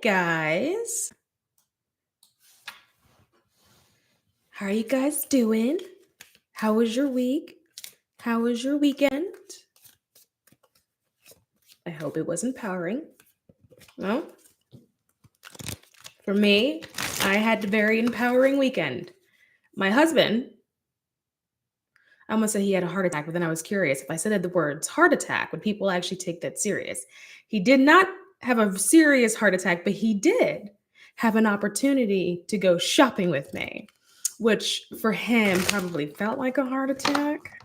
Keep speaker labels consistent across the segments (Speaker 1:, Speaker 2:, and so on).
Speaker 1: guys. How are you guys doing? How was your week? How was your weekend? I hope it was empowering. Well, for me, I had a very empowering weekend. My husband, I almost said he had a heart attack, but then I was curious. If I said the words heart attack, would people actually take that serious? He did not have a serious heart attack, but he did have an opportunity to go shopping with me, which for him probably felt like a heart attack.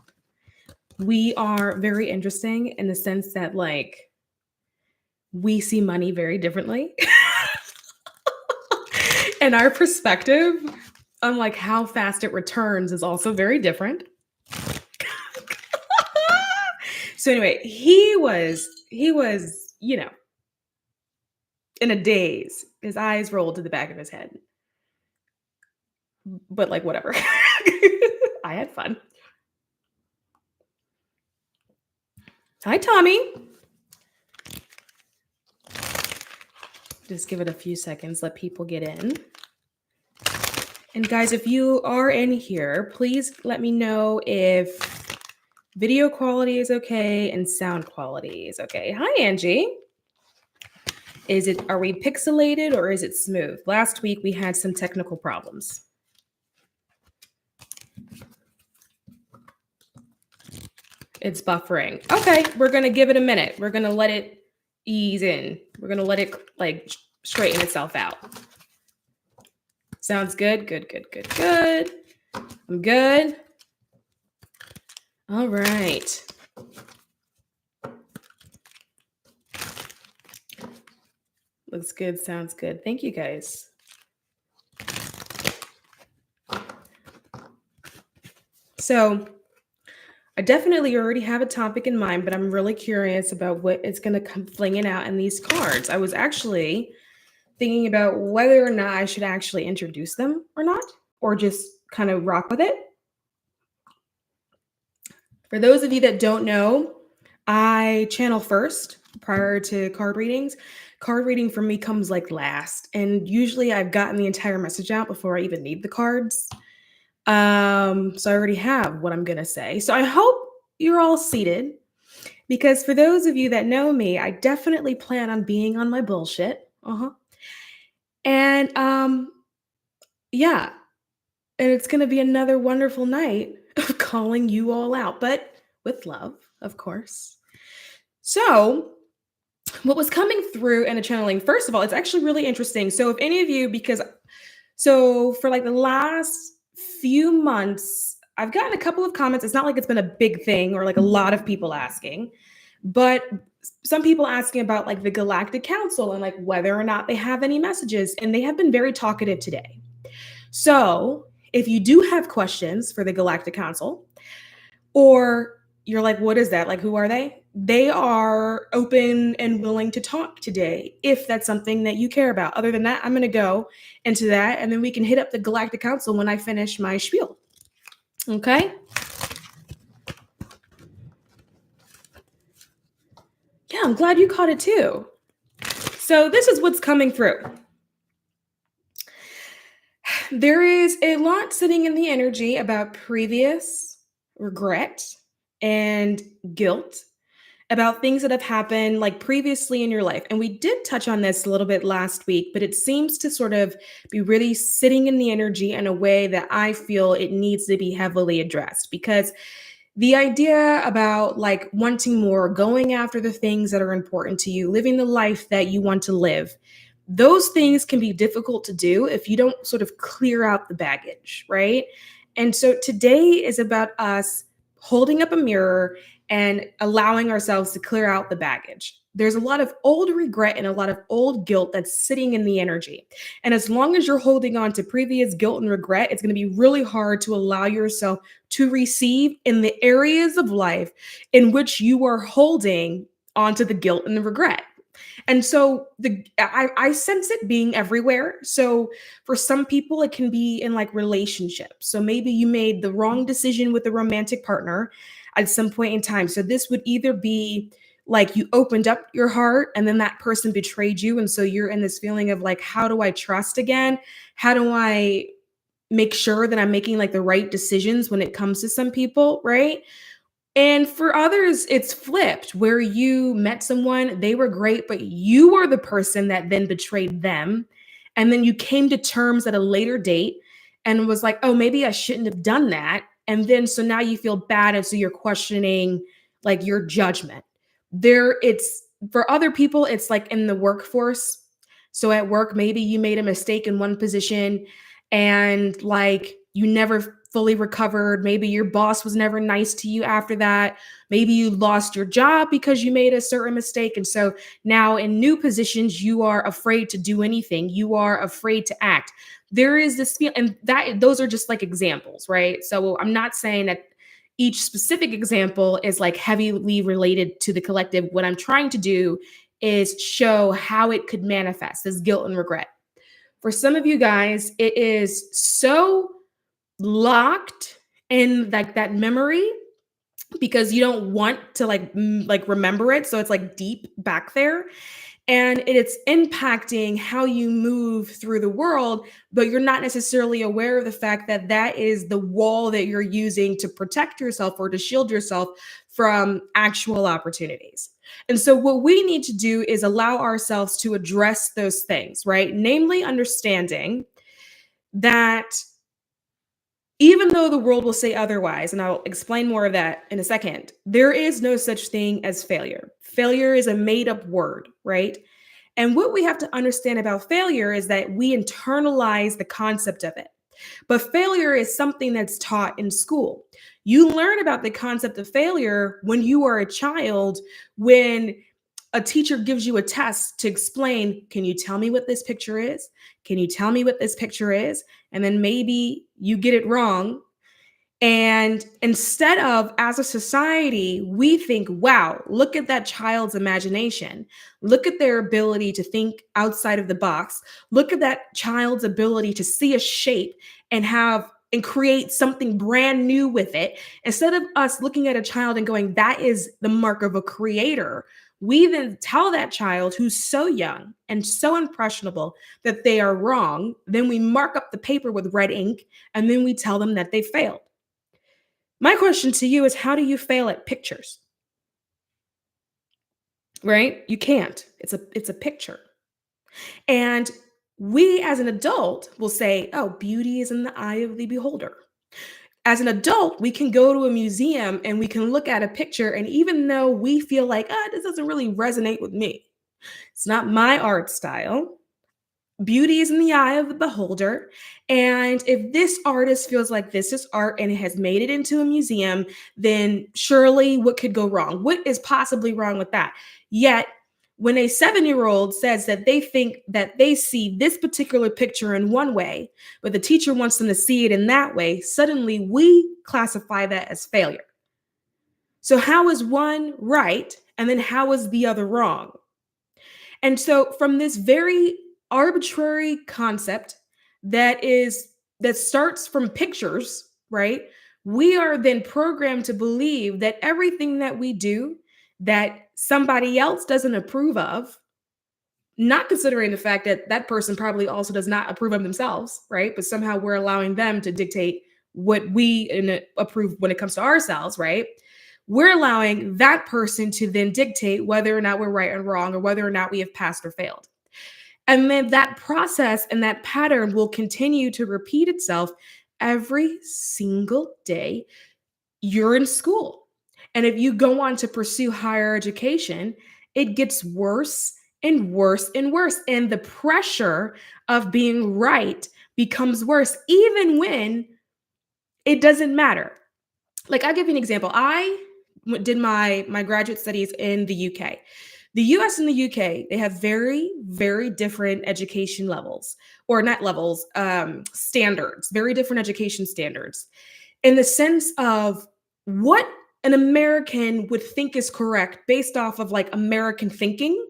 Speaker 1: We are very interesting in the sense that, like, we see money very differently. And our perspective on like how fast it returns is also very different. So anyway, he was, in a daze. His eyes rolled to the back of his head. But like, whatever. I had fun. Hi, Tommy. Just give it a few seconds, let people get in. And guys, if you are in here, please let me know if video quality is okay and sound quality is okay. Hi, Angie. Are we pixelated or is it smooth? Last week we had some technical problems. It's buffering. Okay, we're gonna give it a minute. We're gonna let it ease in. We're gonna let it like straighten itself out. Sounds good. Good. I'm good. All right. Looks good. Sounds good. Thank you, guys. So I definitely already have a topic in mind, but I'm really curious about what it's going to come flinging out in these cards. I was actually thinking about whether or not I should actually introduce them or not, or just kind of rock with it. For those of you that don't know, I channel first prior to card readings. Card reading for me comes like last, and usually I've gotten the entire message out before I even need the cards. So I already have what I'm going to say. So I hope you're all seated, because for those of you that know me, I definitely plan on being on my bullshit. And yeah, and it's going to be another wonderful night of calling you all out, but with love, of course. So what was coming through in a channeling, first of all, it's actually really interesting. So if any of you, for like the last few months, I've gotten a couple of comments. It's not like it's been a big thing or like a lot of people asking, but some people asking about like the Galactic Council and like whether or not they have any messages, and they have been very talkative today. So if you do have questions for the Galactic Council, or you're like, what is that? Like, who are they? They are open and willing to talk today, if that's something that you care about. Other than that, I'm going to go into that, and then we can hit up the Galactic Council when I finish my spiel. Okay? Yeah, I'm glad you caught it too. So this is what's coming through. There is a lot sitting in the energy about previous regret and guilt about things that have happened like previously in your life. And we did touch on this a little bit last week, but it seems to sort of be really sitting in the energy in a way that I feel it needs to be heavily addressed, because the idea about like wanting more, going after the things that are important to you, living the life that you want to live, those things can be difficult to do if you don't sort of clear out the baggage, right? And so today is about us holding up a mirror and allowing ourselves to clear out the baggage. There's a lot of old regret and a lot of old guilt that's sitting in the energy. And as long as you're holding on to previous guilt and regret, it's going to be really hard to allow yourself to receive in the areas of life in which you are holding onto the guilt and the regret. And so I sense it being everywhere. So for some people, it can be in like relationships. So maybe you made the wrong decision with a romantic partner at some point in time. So this would either be like you opened up your heart and then that person betrayed you. And so you're in this feeling of like, how do I trust again? How do I make sure that I'm making like the right decisions when it comes to some people, right? And for others, it's flipped where you met someone, they were great, but you were the person that then betrayed them. And then you came to terms at a later date and was like, oh, maybe I shouldn't have done that. And then so now you feel bad. And so you're questioning like your judgment. It's for other people, it's like in the workforce. So at work, maybe you made a mistake in one position and like you never fully recovered. Maybe your boss was never nice to you after that. Maybe you lost your job because you made a certain mistake. And so now in new positions, you are afraid to do anything. You are afraid to act. There is this feel, and that those are just like examples, right? So I'm not saying that each specific example is like heavily related to the collective. What I'm trying to do is show how it could manifest as guilt and regret. For some of you guys, it is so locked in like that memory because you don't want to like remember it, so it's like deep back there, and it's impacting how you move through the world, but you're not necessarily aware of the fact that that is the wall that you're using to protect yourself or to shield yourself from actual opportunities. And so what we need to do is allow ourselves to address those things, right? Namely understanding that even though the world will say otherwise, and I'll explain more of that in a second, there is no such thing as failure. Failure is a made up word, right? And what we have to understand about failure is that we internalize the concept of it. But failure is something that's taught in school. You learn about the concept of failure when you are a child, when a teacher gives you a test to explain, can you tell me what this picture is? Can you tell me what this picture is? And then maybe you get it wrong. And instead of, as a society, we think, wow, look at that child's imagination. Look at their ability to think outside of the box. Look at that child's ability to see a shape and create something brand new with it. Instead of us looking at a child and going, that is the mark of a creator, we then tell that child who's so young and so impressionable that they are wrong. Then we mark up the paper with red ink and then we tell them that they failed. My question to you is, how do you fail at pictures? Right? You can't. It's a picture. And we as an adult will say, oh, beauty is in the eye of the beholder. As an adult, we can go to a museum and we can look at a picture, and even though we feel like, this doesn't really resonate with me, it's not my art style. Beauty is in the eye of the beholder. And if this artist feels like this is art and it has made it into a museum, then surely what could go wrong? What is possibly wrong with that? Yet, when a 7-year-old says that they think that they see this particular picture in one way, but the teacher wants them to see it in that way, suddenly we classify that as failure. So, how is one right? And then how is the other wrong? And so, from this very arbitrary concept that starts from pictures, right? We are then programmed to believe that everything that we do that somebody else doesn't approve of, not considering the fact that that person probably also does not approve of themselves, right? But somehow we're allowing them to dictate what we approve when it comes to ourselves, right? We're allowing that person to then dictate whether or not we're right or wrong, or whether or not we have passed or failed. And then that process and that pattern will continue to repeat itself every single day you're in school. And if you go on to pursue higher education, it gets worse and worse and worse. And the pressure of being right becomes worse, even when it doesn't matter. Like, I'll give you an example. I did my graduate studies in the UK. The US and the UK, they have very, very different education levels, or not levels, standards, very different education standards, in the sense of what an American would think is correct based off of like American thinking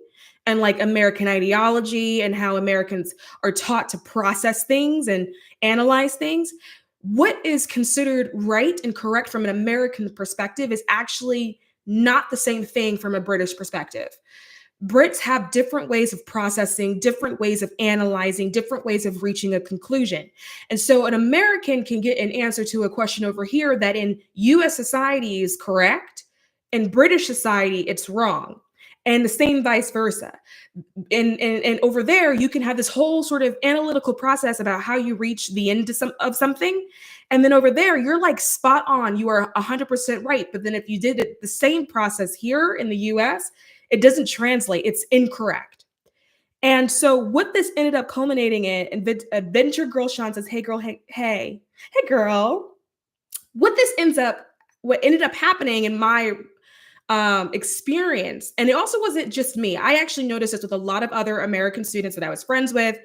Speaker 1: and like American ideology and how Americans are taught to process things and analyze things. What is considered right and correct from an American perspective is actually not the same thing from a British perspective. Brits have different ways of processing, different ways of analyzing, different ways of reaching a conclusion. And so an American can get an answer to a question over here that in US society is correct, in British society it's wrong. And the same vice versa. And over there, you can have this whole sort of analytical process about how you reach the end of something. And then over there, you're like spot on. You are 100% right. But then if you did it the same process here in the US, it doesn't translate. It's incorrect. And so what this ended up culminating in, and Adventure Girl Sean says, hey, girl, hey, girl. What ended up happening in my experience, and it also wasn't just me. I actually noticed this with a lot of other American students that I was friends with.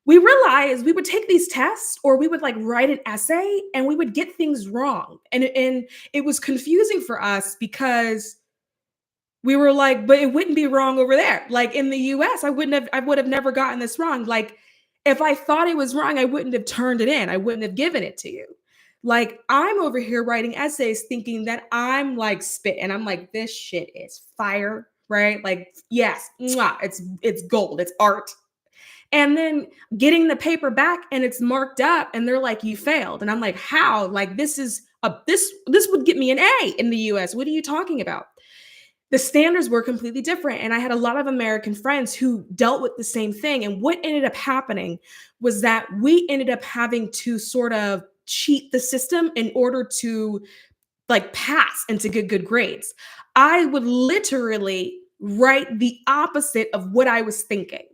Speaker 1: We realized we would take these tests or we would like write an essay and we would get things wrong. And it was confusing for us because we were like, but it wouldn't be wrong over there. Like in the US, I would have never gotten this wrong. Like if I thought it was wrong, I wouldn't have turned it in. I wouldn't have given it to you. Like I'm over here writing essays thinking that I'm like spit and I'm like, this shit is fire, right? Like, yes, mwah, it's gold, it's art. And then getting the paper back and it's marked up and they're like, you failed. And I'm like, how? Like this would get me an A in the US. What are you talking about? The standards were completely different. And I had a lot of American friends who dealt with the same thing. And what ended up happening was that we ended up having to sort of cheat the system in order to like pass and to get good grades. I would literally write the opposite of what I was thinking.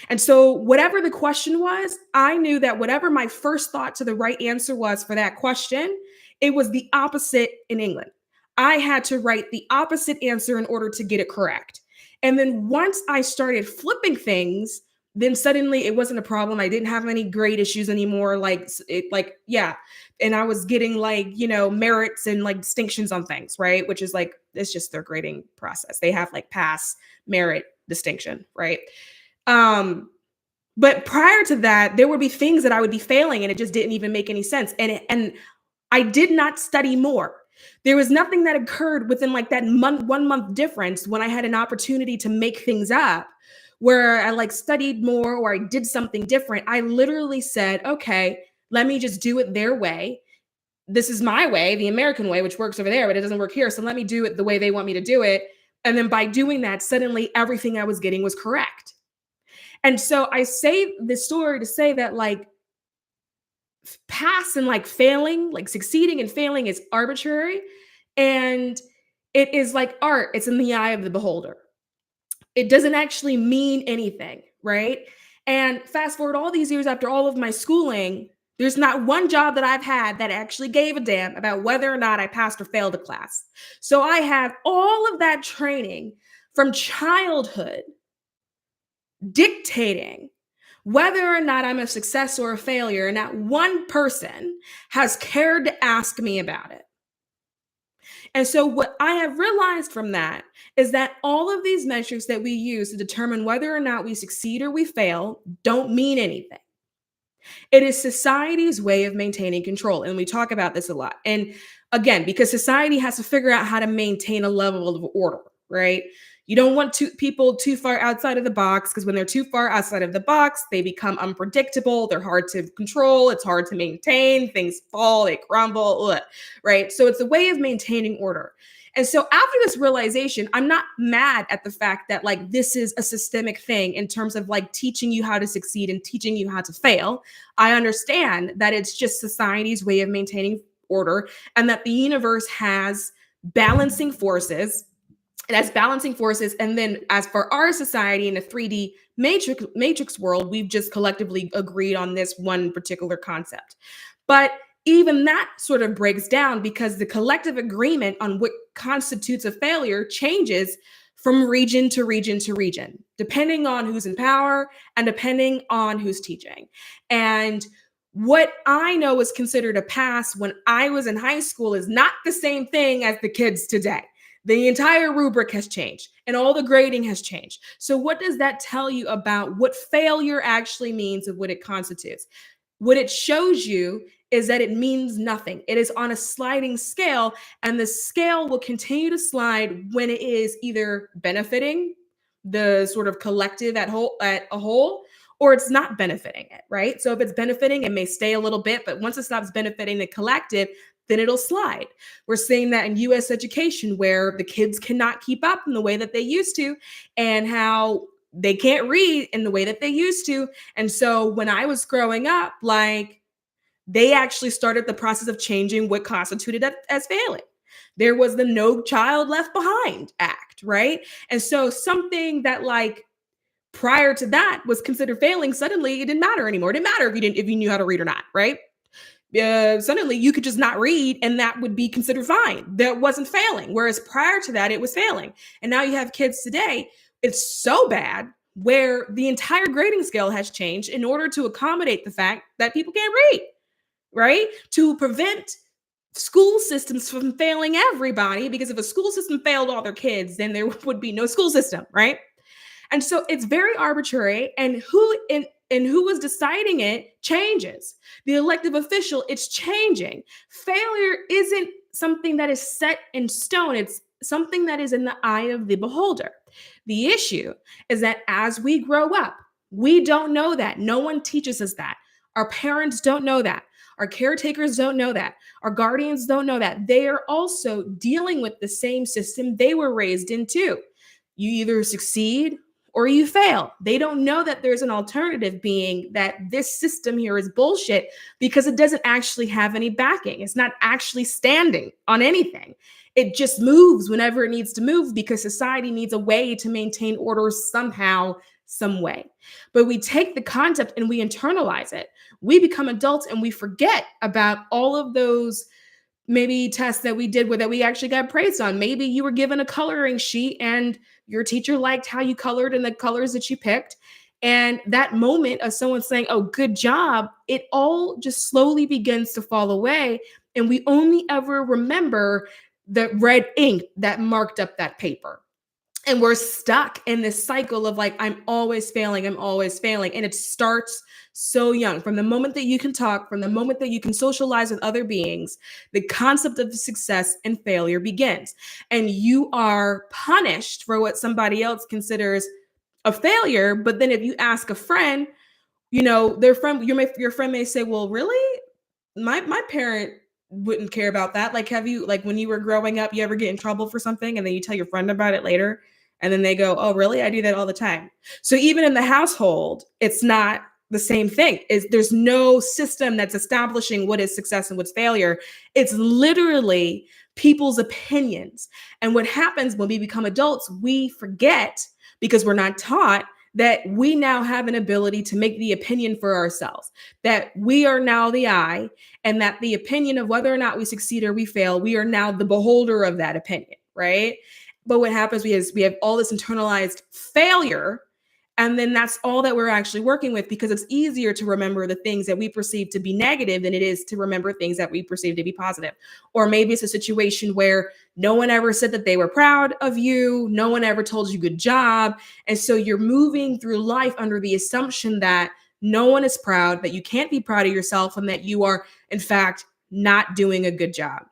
Speaker 1: And so whatever the question was, I knew that whatever my first thought to the right answer was for that question, it was the opposite in England. I had to write the opposite answer in order to get it correct. And then once I started flipping things, then suddenly it wasn't a problem. I didn't have any grade issues anymore. Yeah. And I was getting like, merits and like distinctions on things, right? Which is like, it's just their grading process. They have like pass, merit, distinction, right? But prior to that, there would be things that I would be failing and it just didn't even make any sense. And I did not study more. There was nothing that occurred within like that 1 month difference when I had an opportunity to make things up where I like studied more or I did something different. I literally said, okay, let me just do it their way. This is my way, the American way, which works over there, but it doesn't work here. So let me do it the way they want me to do it. And then by doing that, suddenly everything I was getting was correct. And so I say this story to say that like pass and like failing, like succeeding and failing is arbitrary. And it is like art. It's in the eye of the beholder. It doesn't actually mean anything, right? And fast forward all these years after all of my schooling, there's not one job that I've had that actually gave a damn about whether or not I passed or failed a class. So I have all of that training from childhood dictating whether or not I'm a success or a failure, and not one person has cared to ask me about it. And so what I have realized from that is that all of these metrics that we use to determine whether or not we succeed or we fail don't mean anything. It is society's way of maintaining control. And we talk about this a lot. And again, because society has to figure out how to maintain a level of order, right? You don't want people too far outside of the box, because when they're too far outside of the box, they become unpredictable. They're hard to control. It's hard to maintain. Things fall, they crumble, right? So it's a way of maintaining order. And so after this realization, I'm not mad at the fact that like this is a systemic thing in terms of like teaching you how to succeed and teaching you how to fail. I understand that it's just society's way of maintaining order and that the universe has balancing forces. It has balancing forces. And then as for our society in a 3D matrix world, we've just collectively agreed on this one particular concept. But even that sort of breaks down because the collective agreement on what constitutes a failure changes from region to region to region, depending on who's in power and depending on who's teaching. And what I know is considered a pass when I was in high school is not the same thing as the kids today. The entire rubric has changed and all the grading has changed. So what does that tell you about what failure actually means and what it constitutes? What it shows you is that it means nothing. It is on a sliding scale, and the scale will continue to slide when it is either benefiting the sort of collective at a whole, or it's not benefiting it, right? So if it's benefiting, it may stay a little bit, but once it stops benefiting the collective, then it'll slide. We're seeing that in US education, where the kids cannot keep up in the way that they used to, and how they can't read in the way that they used to. And so when I was growing up, like, they actually started the process of changing what constituted as failing. There was the No Child Left Behind Act, right? And so something that, like, prior to that was considered failing, suddenly it didn't matter anymore. It didn't matter if you knew how to read or not, right? Suddenly you could just not read and that would be considered fine. That wasn't failing. Whereas prior to that, it was failing. And now you have kids today, it's so bad where the entire grading scale has changed in order to accommodate the fact that people can't read, right? To prevent school systems from failing everybody, because if a school system failed all their kids, then there would be no school system, right? And so it's very arbitrary, and who is deciding it changes. The elective official, it's changing. Failure isn't something that is set in stone. It's something that is in the eye of the beholder. The issue is that as we grow up, we don't know that. No one teaches us that. Our parents don't know that. Our caretakers don't know that. Our guardians don't know that. They are also dealing with the same system they were raised into. You either succeed or you fail. They don't know that there's an alternative, being that this system here is bullshit because it doesn't actually have any backing. It's not actually standing on anything. It just moves whenever it needs to move because society needs a way to maintain order somehow, some way. But we take the concept and we internalize it. We become adults and we forget about all of those maybe tests that we did that we actually got praised on. Maybe you were given a coloring sheet and your teacher liked how you colored and the colors that you picked. And that moment of someone saying, oh, good job, it all just slowly begins to fall away. And we only ever remember the red ink that marked up that paper. And we're stuck in this cycle of like, I'm always failing. And it starts so young. From the moment that you can talk, from the moment that you can socialize with other beings, the concept of success and failure begins. And you are punished for what somebody else considers a failure. But then if you ask a friend, their friend, your friend may say, well, really? My parent wouldn't care about that. Like, have you, like, when you were growing up, you ever get in trouble for something and then you tell your friend about it later? And then they go, oh, really? I do that all the time. So even in the household, it's not the same thing. There's no system that's establishing what is success and what's failure. It's literally people's opinions. And what happens when we become adults, we forget, because we're not taught, that we now have an ability to make the opinion for ourselves, that we are now the I, and that the opinion of whether or not we succeed or we fail, we are now the beholder of that opinion, right? But what happens is we have all this internalized failure, and then that's all that we're actually working with, because it's easier to remember the things that we perceive to be negative than it is to remember things that we perceive to be positive. Or maybe it's a situation where no one ever said that they were proud of you. No one ever told you good job. And so you're moving through life under the assumption that no one is proud, that you can't be proud of yourself, and that you are, in fact, not doing a good job.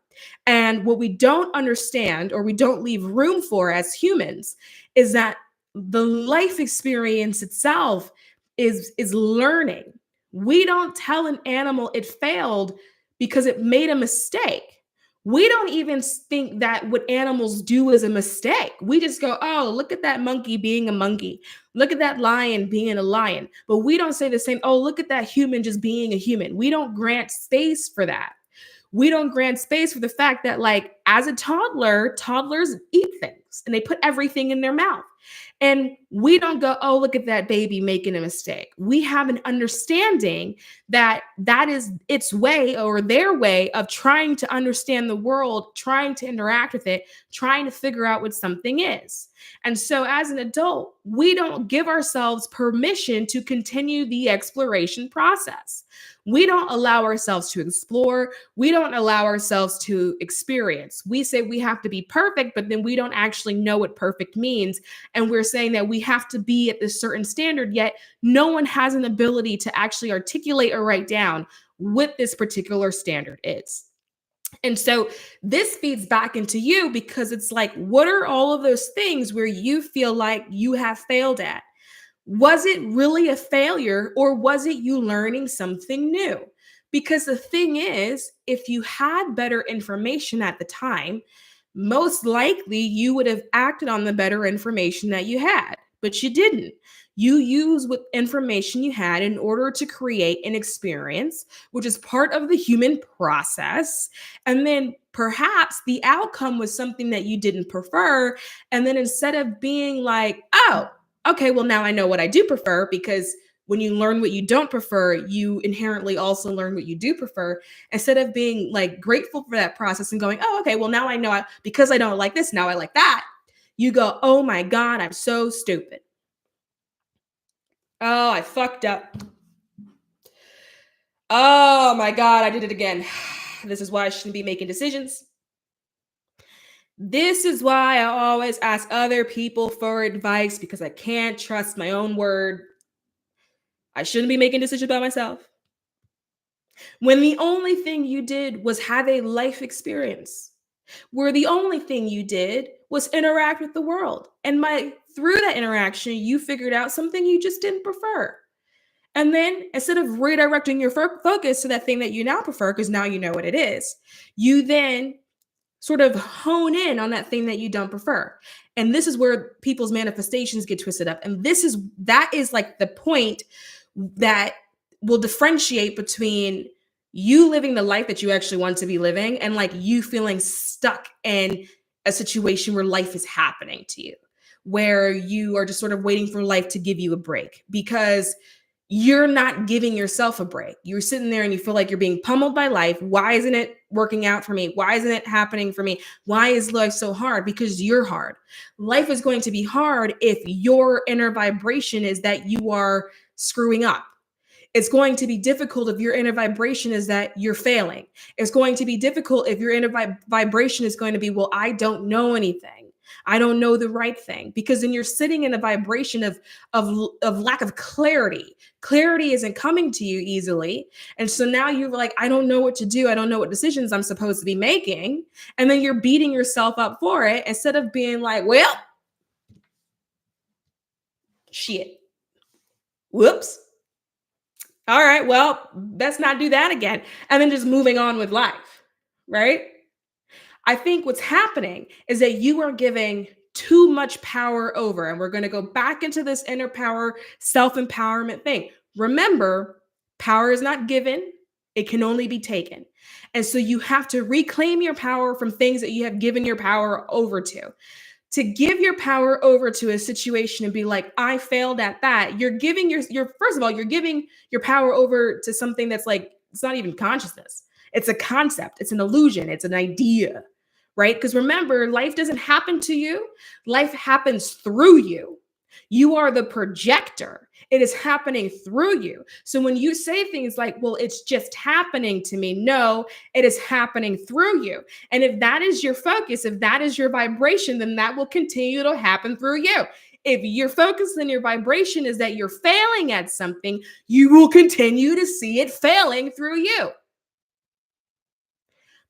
Speaker 1: And what we don't understand, or we don't leave room for as humans, is that the life experience itself is learning. We don't tell an animal it failed because it made a mistake. We don't even think that what animals do is a mistake. We just go, oh, look at that monkey being a monkey. Look at that lion being a lion. But we don't say the same, oh, look at that human just being a human. We don't grant space for that. We don't grant space for the fact that, like, as a toddler, toddlers eat things and they put everything in their mouth. And we don't go, oh, look at that baby making a mistake. We have an understanding that that is its way, or their way, of trying to understand the world, trying to interact with it, trying to figure out what something is. And so as an adult, we don't give ourselves permission to continue the exploration process. We don't allow ourselves to explore. We don't allow ourselves to experience. We say we have to be perfect, but then we don't actually know what perfect means. And we're saying that we have to be at this certain standard, yet no one has an ability to actually articulate or write down what this particular standard is. And so this feeds back into you because it's like, what are all of those things where you feel like you have failed at? Was it really a failure or was it you learning something new? Because the thing is, if you had better information at the time, most likely you would have acted on the better information that you had, but you didn't. You used what information you had in order to create an experience, which is part of the human process. And then perhaps the outcome was something that you didn't prefer. And then instead of being like, oh, okay, well, now I know what I do prefer, because when you learn what you don't prefer, you inherently also learn what you do prefer. Instead of being like grateful for that process and going, oh, okay, well, now I know because I don't like this, now I like that. You go, oh my God, I'm so stupid. Oh, I fucked up. Oh my God, I did it again. This is why I shouldn't be making decisions. This is why I always ask other people for advice, because I can't trust my own word. I shouldn't be making decisions by myself. When the only thing you did was have a life experience, where the only thing you did was interact with the world. And through that interaction, you figured out something you just didn't prefer. And then instead of redirecting your focus to that thing that you now prefer, because now you know what it is, you then sort of hone in on that thing that you don't prefer. And this is where people's manifestations get twisted up. And that is like the point that will differentiate between you living the life that you actually want to be living and like you feeling stuck in a situation where life is happening to you, where you are just sort of waiting for life to give you a break, because you're not giving yourself a break. You're sitting there and you feel like you're being pummeled by life. Why isn't it working out for me? Why isn't it happening for me? Why is life so hard? Because you're hard. Life is going to be hard if your inner vibration is that you are screwing up. It's going to be difficult if your inner vibration is that you're failing. It's going to be difficult if your inner vibration is going to be, well, I don't know anything. I don't know the right thing, because then you're sitting in a vibration of lack of clarity. Clarity isn't coming to you easily. And so now you're like, I don't know what to do. I don't know what decisions I'm supposed to be making. And then you're beating yourself up for it instead of being like, well, shit. Whoops. All right, well, let's not do that again. And then just moving on with life, right? I think what's happening is that you are giving too much power over. And we're going to go back into this inner power, self-empowerment thing. Remember, power is not given. It can only be taken. And so you have to reclaim your power from things that you have given your power over to. To give your power over to a situation and be like, I failed at that. You're giving your first of all, you're giving your power over to something that's like, it's not even consciousness. It's a concept. It's an illusion. It's an idea, right? Because remember, life doesn't happen to you. Life happens through you. You are the projector. It is happening through you. So when you say things like, well, it's just happening to me, no, it is happening through you. And if that is your focus, if that is your vibration, then that will continue to happen through you. If your focus and your vibration is that you're failing at something, you will continue to see it failing through you.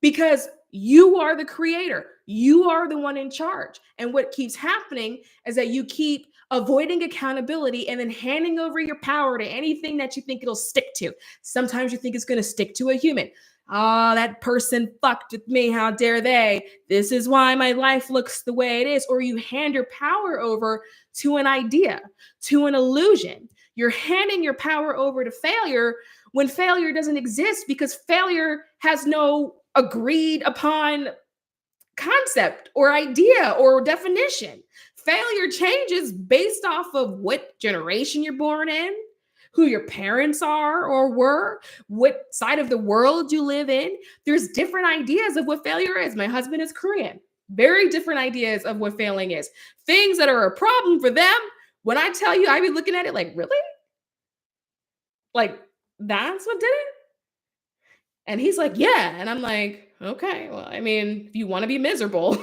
Speaker 1: Because you are the creator. You are the one in charge. And what keeps happening is that you keep avoiding accountability and then handing over your power to anything that you think it'll stick to. Sometimes you think it's going to stick to a human. Oh, that person fucked with me. How dare they? This is why my life looks the way it is. Or you hand your power over to an idea, to an illusion. You're handing your power over to failure when failure doesn't exist, because failure has no agreed upon concept or idea or definition. Failure changes based off of what generation you're born in, who your parents are or were, what side of the world you live in. There's different ideas of what failure is. My husband is Korean. Very different ideas of what failing is. Things that are a problem for them, when I tell you, I be looking at it like, really? Like, that's what did it? And he's like, yeah. And I'm like, okay, well, I mean, if you want to be miserable,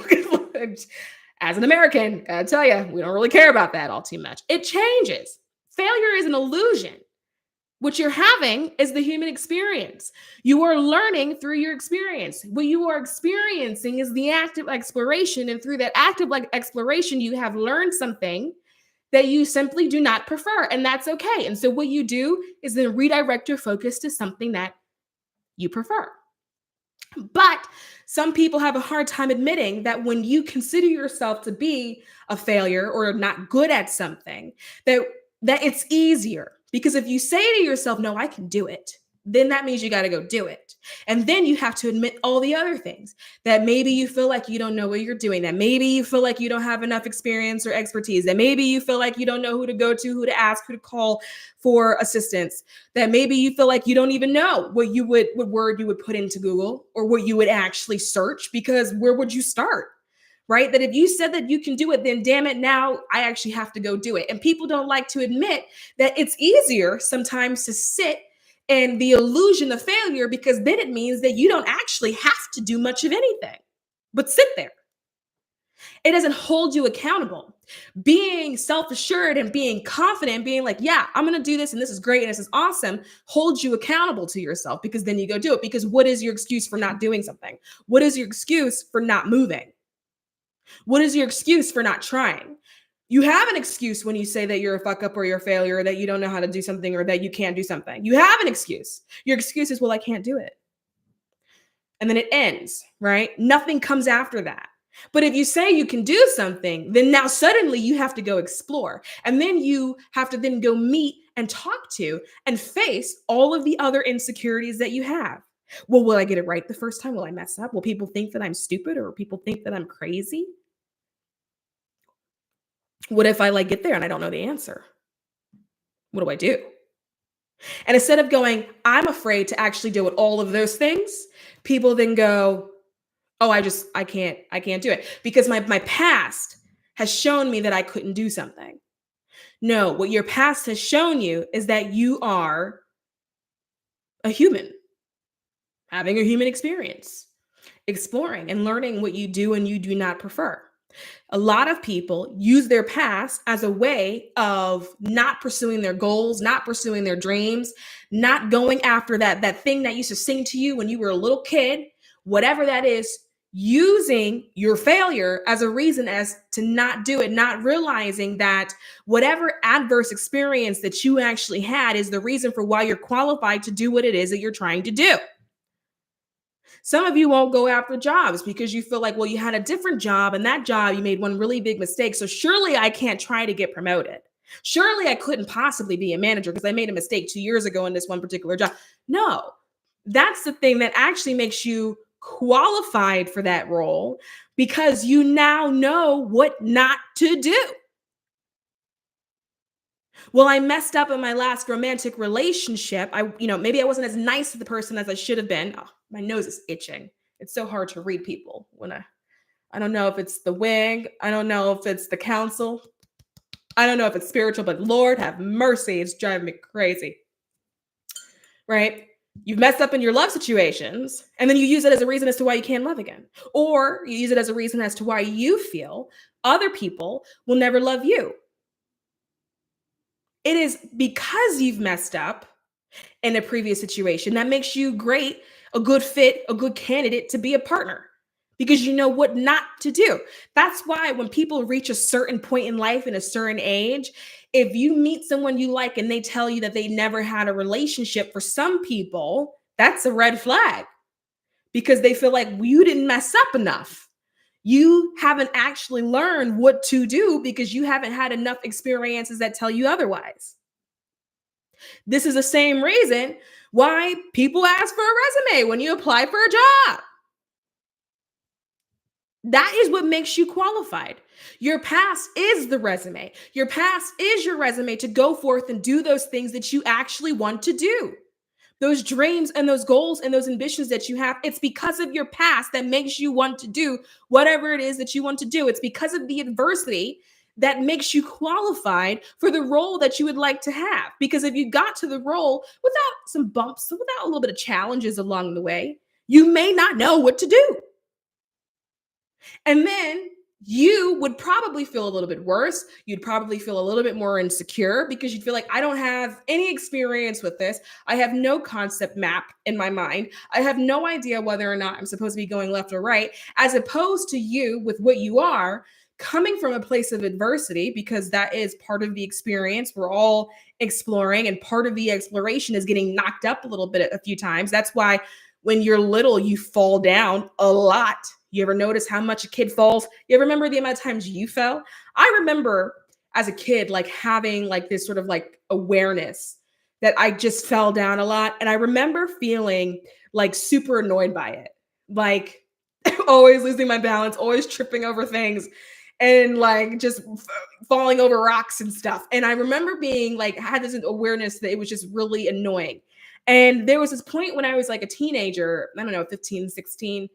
Speaker 1: as an American, gotta tell you, we don't really care about that all too much. It changes. Failure is an illusion. What you're having is the human experience. You are learning through your experience. What you are experiencing is the active exploration. And through that active exploration, you have learned something that you simply do not prefer. And that's okay. And so what you do is then redirect your focus to something that you prefer. But some people have a hard time admitting that when you consider yourself to be a failure or not good at something, that it's easier. Because if you say to yourself, no, I can do it, then that means you got to go do it. And then you have to admit all the other things that maybe you feel like you don't know what you're doing, that maybe you feel like you don't have enough experience or expertise, that maybe you feel like you don't know who to go to, who to ask, who to call for assistance, that maybe you feel like you don't even know what word you would put into Google or what you would actually search, because where would you start? Right? That if you said that you can do it, then damn it, now I actually have to go do it. And people don't like to admit that it's easier sometimes to sit in the illusion of failure, because then it means that you don't actually have to do much of anything but sit there. It doesn't hold you accountable. Being self-assured and being confident, being like, yeah, I'm going to do this and this is great and this is awesome, holds you accountable to yourself, because then you go do it. Because what is your excuse for not doing something? What is your excuse for not moving? What is your excuse for not trying? You have an excuse when you say that you're a fuck up or you're a failure, or that you don't know how to do something, or that you can't do something. You have an excuse. Your excuse is, well, I can't do it. And then it ends, right? Nothing comes after that. But if you say you can do something, then now suddenly you have to go explore. And then you have to then go meet and talk to and face all of the other insecurities that you have. Well, will I get it right the first time? Will I mess up? Will people think that I'm stupid, or will people think that I'm crazy? What if I get there and I don't know the answer? What do I do? And instead of going, I'm afraid to actually deal with all of those things, people then go, oh, I can't do it because my past has shown me that I couldn't do something. No, what your past has shown you is that you are a human, having a human experience, exploring and learning what you do and you do not prefer. A lot of people use their past as a way of not pursuing their goals, not pursuing their dreams, not going after that thing that used to sing to you when you were a little kid, whatever that is, using your failure as a reason as to not do it, not realizing that whatever adverse experience that you actually had is the reason for why you're qualified to do what it is that you're trying to do. Some of you won't go after jobs because you feel like, well, you had a different job and that job you made one really big mistake. So surely I can't try to get promoted. Surely I couldn't possibly be a manager because I made a mistake 2 years ago in this one particular job. No, that's the thing that actually makes you qualified for that role, because you now know what not to do. Well, I messed up in my last romantic relationship. Maybe I wasn't as nice to the person as I should have been. Oh, my nose is itching. It's so hard to read people when I don't know if it's the wig. I don't know if it's the council. I don't know if it's spiritual, but Lord have mercy. It's driving me crazy. Right? You've messed up in your love situations, and then you use it as a reason as to why you can't love again. Or you use it as a reason as to why you feel other people will never love you. It is because you've messed up in a previous situation that makes you great, a good fit, a good candidate to be a partner, because you know what not to do. That's why when people reach a certain point in life in a certain age, if you meet someone you like and they tell you that they never had a relationship, for some people, that's a red flag, because they feel like, well, you didn't mess up enough. You haven't actually learned what to do because you haven't had enough experiences that tell you otherwise. This is the same reason why people ask for a resume when you apply for a job. That is what makes you qualified. Your past is the resume. Your past is your resume to go forth and do those things that you actually want to do. Those dreams and those goals and those ambitions that you have, it's because of your past that makes you want to do whatever it is that you want to do. It's because of the adversity that makes you qualified for the role that you would like to have. Because if you got to the role without some bumps, without a little bit of challenges along the way, you may not know what to do. And then you would probably feel a little bit worse. You'd probably feel a little bit more insecure because you'd feel like, I don't have any experience with this. I have no concept map in my mind. I have no idea whether or not I'm supposed to be going left or right, as opposed to you with what you are coming from a place of adversity, because that is part of the experience. We're all exploring, and part of the exploration is getting knocked up a little bit a few times. That's why when you're little, you fall down a lot. You ever notice how much a kid falls? You ever remember the amount of times you fell? I remember as a kid, like having like this sort of like awareness that I just fell down a lot. And I remember feeling like super annoyed by it. Like always losing my balance, always tripping over things, and like just falling over rocks and stuff. And I remember being like, I had this awareness that it was just really annoying. And there was this point when I was like a teenager, I don't know, 15, 16,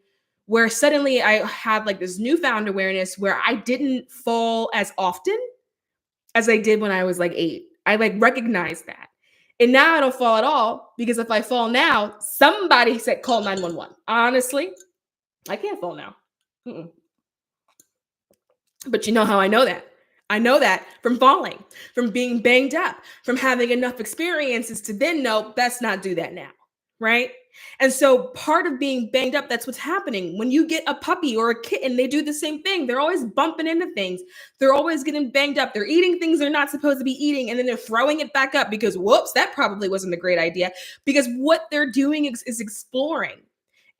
Speaker 1: where suddenly I had like this newfound awareness where I didn't fall as often as I did when I was like 8. I like recognized that. And now I don't fall at all, because if I fall now, somebody said call 911. Honestly, I can't fall now. Mm-mm. But you know how I know that? I know that from falling, from being banged up, from having enough experiences to then know, let's not do that now. Right. And so part of being banged up, that's what's happening. When you get a puppy or a kitten, they do the same thing. They're always bumping into things. They're always getting banged up. They're eating things they're not supposed to be eating. And then they're throwing it back up because, whoops, that probably wasn't a great idea. Because what they're doing is exploring.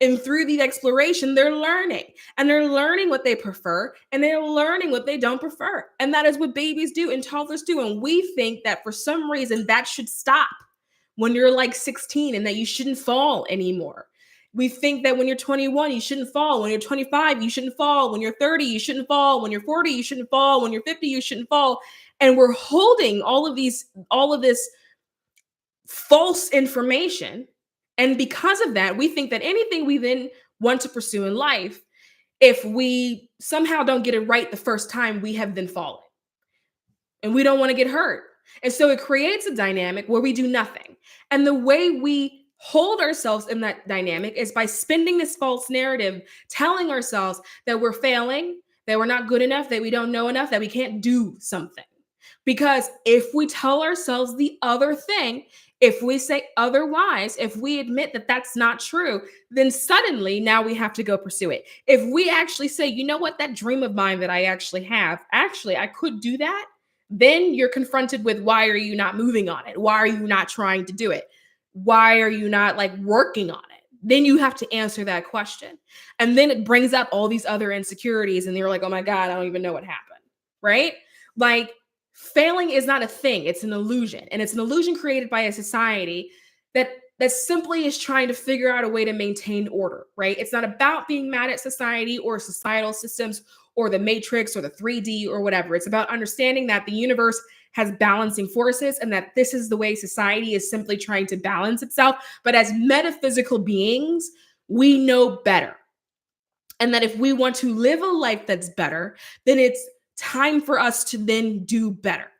Speaker 1: And through the exploration, they're learning, and they're learning what they prefer, and they're learning what they don't prefer. And that is what babies do and toddlers do. And we think that for some reason that should stop when you're like 16 and that you shouldn't fall anymore. We think that when you're 21, you shouldn't fall. When you're 25, you shouldn't fall. When you're 30, you shouldn't fall. When you're 40, you shouldn't fall. When you're 50, you shouldn't fall. And we're holding all of this false information. And because of that, we think that anything we then want to pursue in life, if we somehow don't get it right the first time, we have then fallen. And we don't want to get hurt. And so it creates a dynamic where we do nothing. And the way we hold ourselves in that dynamic is by spinning this false narrative, telling ourselves that we're failing, that we're not good enough, that we don't know enough, that we can't do something. Because if we tell ourselves the other thing, if we say otherwise, if we admit that that's not true, then suddenly now we have to go pursue it. If we actually say, you know what, that dream of mine that I actually have, actually, I could do that, then you're confronted with, why are you not moving on it? Why are you not trying to do it? Why are you not like working on it? Then you have to answer that question. And then it brings up all these other insecurities, and you're like, oh my God, I don't even know what happened. Right? Like, failing is not a thing, it's an illusion. And it's an illusion created by a society that simply is trying to figure out a way to maintain order, right? It's not about being mad at society or societal systems or the matrix or the 3D or whatever. It's about understanding that the universe has balancing forces, and that this is the way society is simply trying to balance itself. But as metaphysical beings, we know better. And that if we want to live a life that's better, then it's time for us to then do better.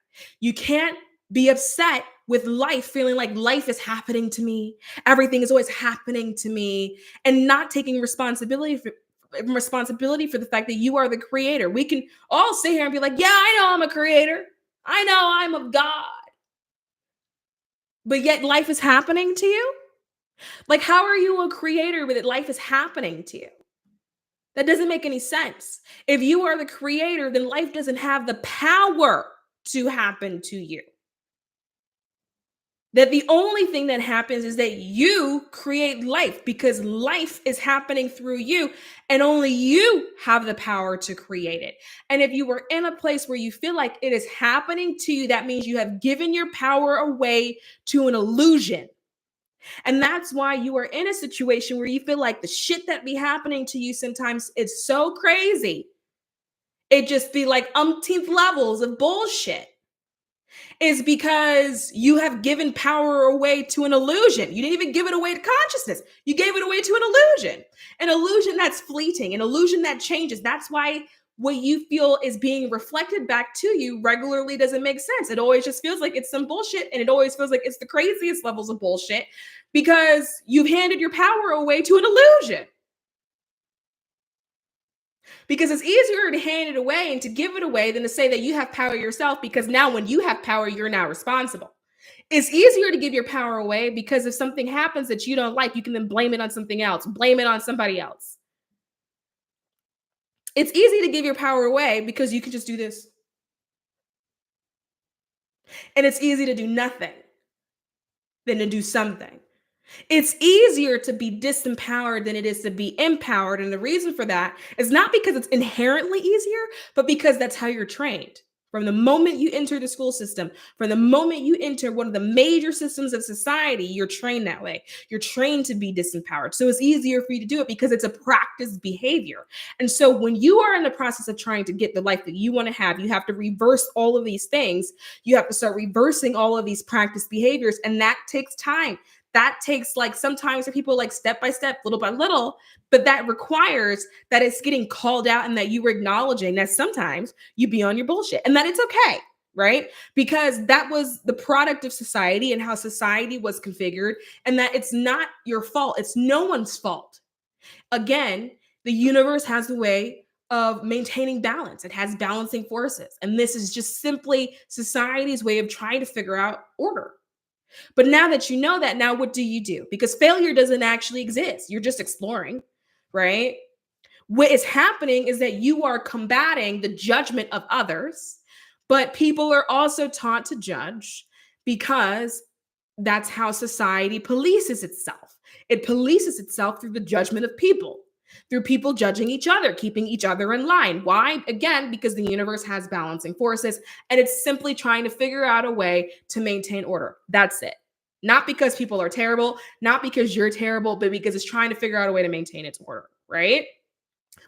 Speaker 1: You can't be upset with life, feeling like life is happening to me, everything is always happening to me, and not taking responsibility for the fact that you are the creator. We can all sit here and be like, yeah, I know I'm a creator, I know I'm a god, but yet life is happening to you. Like, how are you a creator but life is happening to you? That doesn't make any sense. If you are the creator, then life doesn't have the power to happen to you. That the only thing that happens is that you create life, because life is happening through you, and only you have the power to create it. And if you were in a place where you feel like it is happening to you, that means you have given your power away to an illusion. And that's why you are in a situation where you feel like the shit that be happening to you sometimes is so crazy. It just be like umpteenth levels of bullshit. Is because you have given power away to an illusion. You didn't even give it away to consciousness. You gave it away to an illusion that's fleeting, an illusion that changes. That's why what you feel is being reflected back to you regularly doesn't make sense. It always just feels like it's some bullshit, and it always feels like it's the craziest levels of bullshit, because you've handed your power away to an illusion. Because it's easier to hand it away and to give it away than to say that you have power yourself, because now when you have power, you're now responsible. It's easier to give your power away because if something happens that you don't like, you can then blame it on something else, blame it on somebody else. It's easy to give your power away because you can just do this. And it's easy to do nothing than to do something. It's easier to be disempowered than it is to be empowered. And the reason for that is not because it's inherently easier, but because that's how you're trained. From the moment you enter the school system, from the moment you enter one of the major systems of society, you're trained that way. You're trained to be disempowered. So it's easier for you to do it because it's a practiced behavior. And so when you are in the process of trying to get the life that you want to have to reverse all of these things. You have to start reversing all of these practiced behaviors. And that takes time. That takes, like, sometimes for people, like, step by step, little by little, but that requires that it's getting called out and that you were acknowledging that sometimes you be on your bullshit and that it's okay, right? Because that was the product of society and how society was configured, and that it's not your fault. It's no one's fault. Again, the universe has a way of maintaining balance. It has balancing forces. And this is just simply society's way of trying to figure out order. But now that you know that, now what do you do? Because failure doesn't actually exist. You're just exploring, right? What is happening is that you are combating the judgment of others, but people are also taught to judge because that's how society polices itself. It polices itself through the judgment of people, through people judging each other, keeping each other in line. Why? Again, because the universe has balancing forces and it's simply trying to figure out a way to maintain order. That's it. Not because people are terrible, not because you're terrible, but because it's trying to figure out a way to maintain its order, right?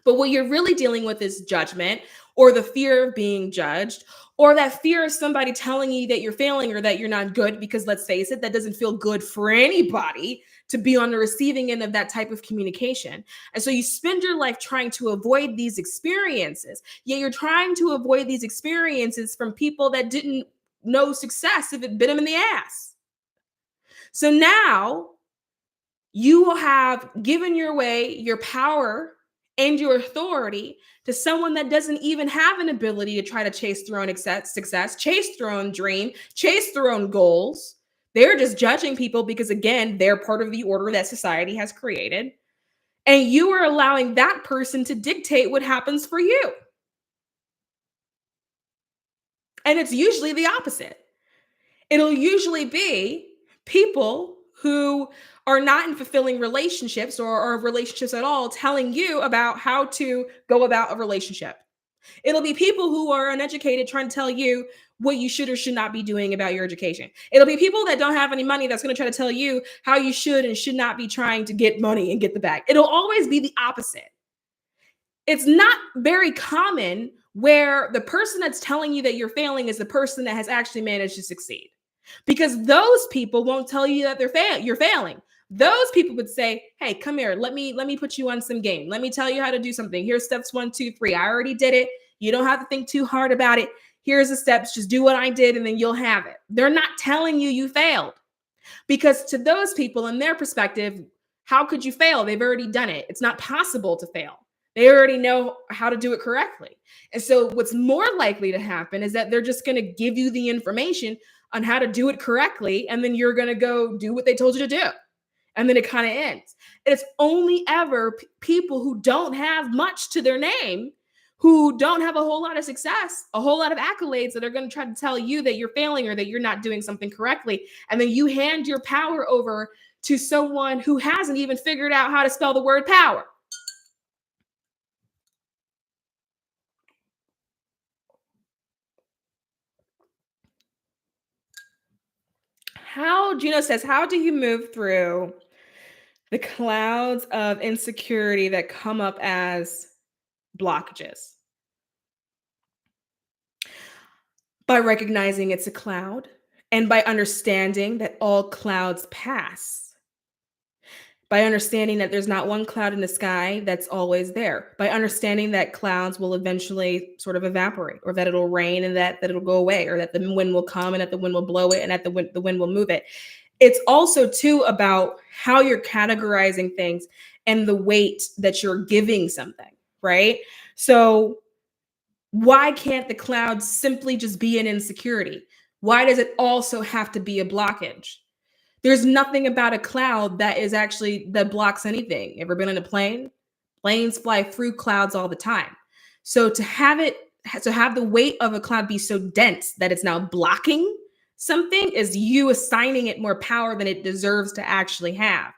Speaker 1: But what you're really dealing with is judgment, or the fear of being judged, or that fear of somebody telling you that you're failing or that you're not good, because let's face it, that doesn't feel good for anybody to be on the receiving end of that type of communication. And so you spend your life trying to avoid these experiences, yet you're trying to avoid these experiences from people that didn't know success if it bit them in the ass. So now you will have given your power and your authority to someone that doesn't even have an ability to try to chase their own success, chase their own dream, chase their own goals. They're just judging people because, again, they're part of the order that society has created. And you are allowing that person to dictate what happens for you. And it's usually the opposite. It'll usually be people who are not in fulfilling relationships or relationships at all telling you about how to go about a relationship. It'll be people who are uneducated trying to tell you what you should or should not be doing about your education. It'll be people that don't have any money that's going to try to tell you how you should and should not be trying to get money and get the bag. It'll always be the opposite. It's not very common where the person that's telling you that you're failing is the person that has actually managed to succeed. Because those people won't tell you that you're failing. Those people would say, "Hey, come here. Let me put you on some game. Let me tell you how to do something. Here's steps 1, 2, 3. I already did it. You don't have to think too hard about it. Here's the steps. Just do what I did and then you'll have it." They're not telling you failed. Because to those people, in their perspective, how could you fail? They've already done it. It's not possible to fail. They already know how to do it correctly. And so what's more likely to happen is that they're just going to give you the information on how to do it correctly, and then you're going to go do what they told you to do. And then it kind of ends. It's only ever people who don't have much to their name, who don't have a whole lot of success, a whole lot of accolades, that are going to try to tell you that you're failing or that you're not doing something correctly. And then you hand your power over to someone who hasn't even figured out how to spell the word power. Juno says, how do you move through the clouds of insecurity that come up as blockages? By recognizing it's a cloud and by understanding that all clouds pass. By understanding that there's not one cloud in the sky that's always there. By understanding that clouds will eventually sort of evaporate, or that it'll rain and that it'll go away, or that the wind will come and that the wind will blow it and that the wind will move it. It's also too about how you're categorizing things and the weight that you're giving something, right? So why can't the cloud simply just be an insecurity? Why does it also have to be a blockage? There's nothing about a cloud that blocks anything. Ever been on a plane? Planes fly through clouds all the time. So to have the weight of a cloud be so dense that it's now blocking something is you assigning it more power than it deserves to actually have.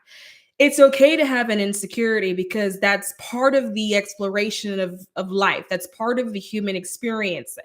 Speaker 1: It's okay to have an insecurity because that's part of the exploration of life. That's part of the human experience,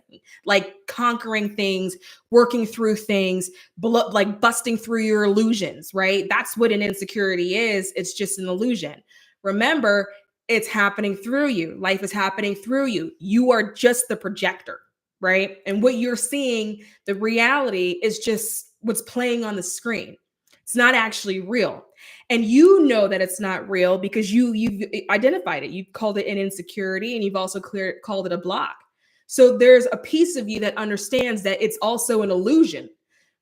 Speaker 1: like conquering things, working through things, like busting through your illusions, right? That's what an insecurity is. It's just an illusion. Remember, it's happening through you. Life is happening through you. You are just the projector, right? And what you're seeing, the reality is just what's playing on the screen. It's not actually real. And you know that it's not real because you've identified it. You've called it an insecurity, and you've also called it a block. So there's a piece of you that understands that it's also an illusion,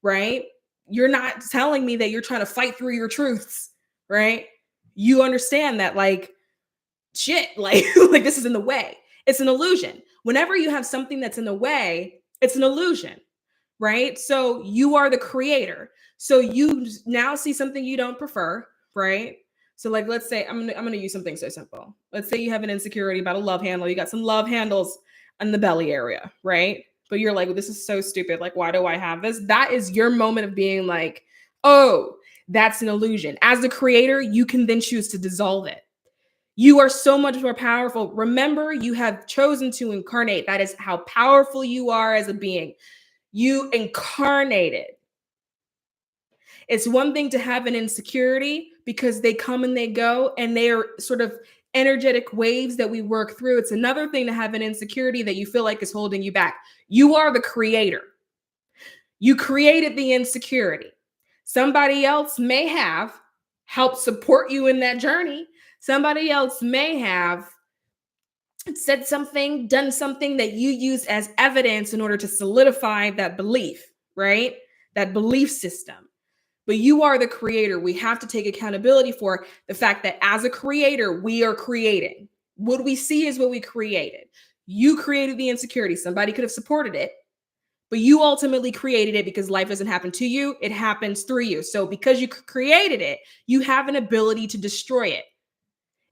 Speaker 1: right? You're not telling me that you're trying to fight through your truths, right? You understand that, like, shit, like like this is in the way. It's an illusion. Whenever you have something that's in the way, it's an illusion, right? So you are the creator. So you now see something you don't prefer, right? So like, let's say I'm gonna use something so simple. Let's say you have an insecurity about a love handle. You got some love handles in the belly area, right? But you're like, well, this is so stupid. Like, why do I have this? That is your moment of being like, oh, that's an illusion. As the creator, you can then choose to dissolve it. You are so much more powerful. Remember, you have chosen to incarnate. That is how powerful you are as a being. You incarnated. It's one thing to have an insecurity because they come and they go and they are sort of energetic waves that we work through. It's another thing to have an insecurity that you feel like is holding you back. You are the creator. You created the insecurity. Somebody else may have helped support you in that journey. Somebody else may have said something, done something that you use as evidence in order to solidify that belief, right? That belief system. But you are the creator. We have to take accountability for the fact that as a creator, we are creating. What we see is what we created. You created the insecurity. Somebody could have supported it, but you ultimately created it because life doesn't happen to you. It happens through you. So because you created it, you have an ability to destroy it.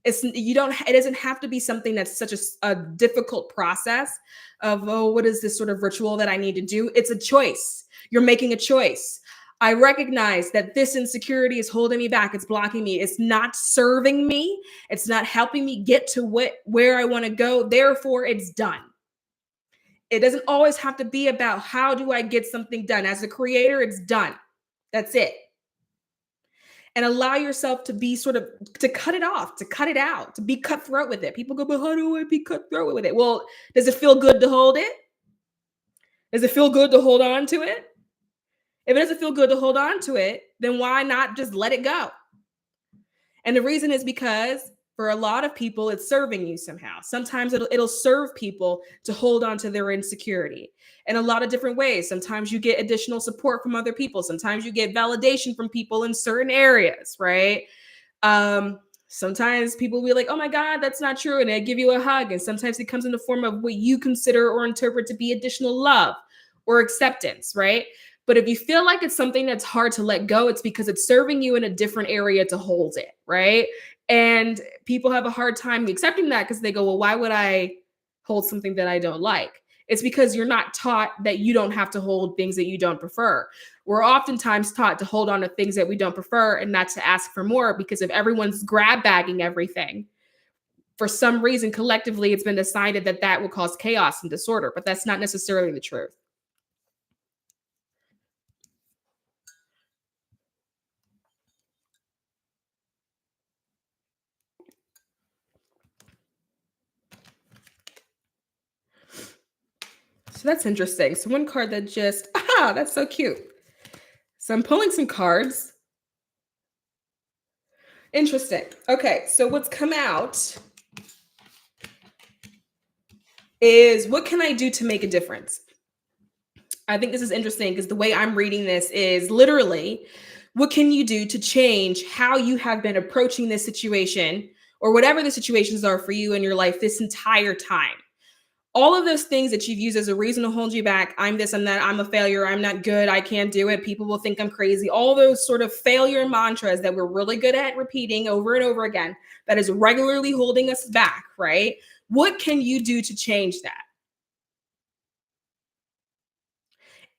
Speaker 1: It doesn't have to be something that's such a difficult process of, oh, what is this sort of ritual that I need to do? It's a choice. You're making a choice. I recognize that this insecurity is holding me back. It's blocking me. It's not serving me. It's not helping me get to where I want to go. Therefore, it's done. It doesn't always have to be about how do I get something done. As a creator, it's done. That's it. And allow yourself to be to cut it off, to cut it out, to be cutthroat with it. People go, but how do I be cutthroat with it? Well, does it feel good to hold it? Does it feel good to hold on to it? If it doesn't feel good to hold on to it, then why not just let it go? And the reason is because for a lot of people, it's serving you somehow. Sometimes it'll serve people to hold on to their insecurity in a lot of different ways. Sometimes you get additional support from other people. Sometimes you get validation from people in certain areas, right? Sometimes people will be like, oh my God, that's not true. And they give you a hug. And sometimes it comes in the form of what you consider or interpret to be additional love or acceptance, right? But if you feel like it's something that's hard to let go, it's because it's serving you in a different area to hold it, right? And people have a hard time accepting that because they go, well, why would I hold something that I don't like? It's because you're not taught that you don't have to hold things that you don't prefer. We're oftentimes taught to hold on to things that we don't prefer and not to ask for more, because if everyone's grab bagging everything, for some reason, collectively, it's been decided that that will cause chaos and disorder, but that's not necessarily the truth. So that's interesting. So one card that just, that's so cute. So I'm pulling some cards. Interesting. Okay, so what's come out is, what can I do to make a difference? I think this is interesting because the way I'm reading this is literally, what can you do to change how you have been approaching this situation or whatever the situations are for you in your life this entire time. All of those things that you've used as a reason to hold you back. I'm this, I'm that, I'm a failure, I'm not good, I can't do it, people will think I'm crazy. All those sort of failure mantras that we're really good at repeating over and over again, that is regularly holding us back, right? What can you do to change that?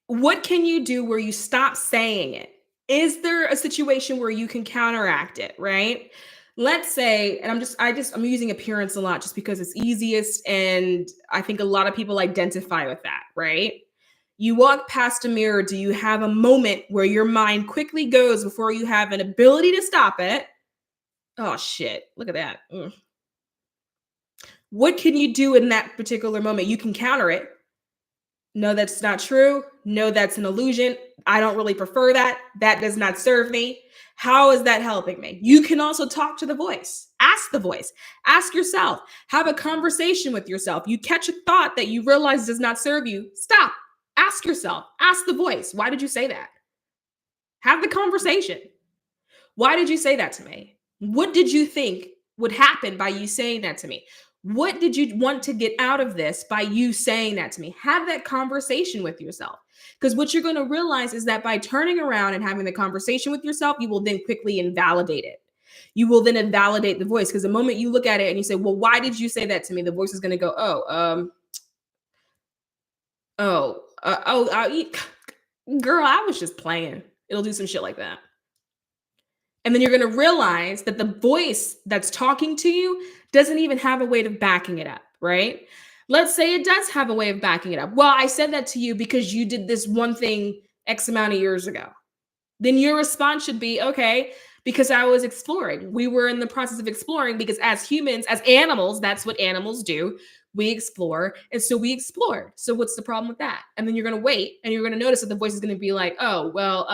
Speaker 1: What can you do where you stop saying it? Is there a situation where you can counteract it, right? Let's say, and I'm using appearance a lot just because it's easiest and I think a lot of people identify with that, right? You walk past a mirror, do you have a moment where your mind quickly goes before you have an ability to stop it? Oh shit, look at that. What can you do in that particular moment? You can counter it. No, that's not true. No, that's an illusion. I don't really prefer that. That does not serve me. How is that helping me? You can also talk to the voice. Ask the voice. Ask yourself. Have a conversation with yourself. You catch a thought that you realize does not serve you. Stop. Ask yourself. Ask the voice. Why did you say that? Have the conversation. Why did you say that to me? What did you think would happen by you saying that to me? What did you want to get out of this by you saying that to me? Have that conversation with yourself. Because what you're going to realize is that by turning around and having the conversation with yourself, you will then quickly invalidate it. You will then invalidate the voice. Because the moment you look at it and you say, well, why did you say that to me? The voice is going to go, girl, I was just playing. It'll do some shit like that. And then you're going to realize that the voice that's talking to you doesn't even have a way of backing it up, right? Let's say it does have a way of backing it up. Well, I said that to you because you did this one thing X amount of years ago. Then your response should be, okay, because I was exploring. We were in the process of exploring because as humans, as animals, that's what animals do. We explore. And so we explored. So what's the problem with that? And then you're going to wait and you're going to notice that the voice is going to be like, oh, well,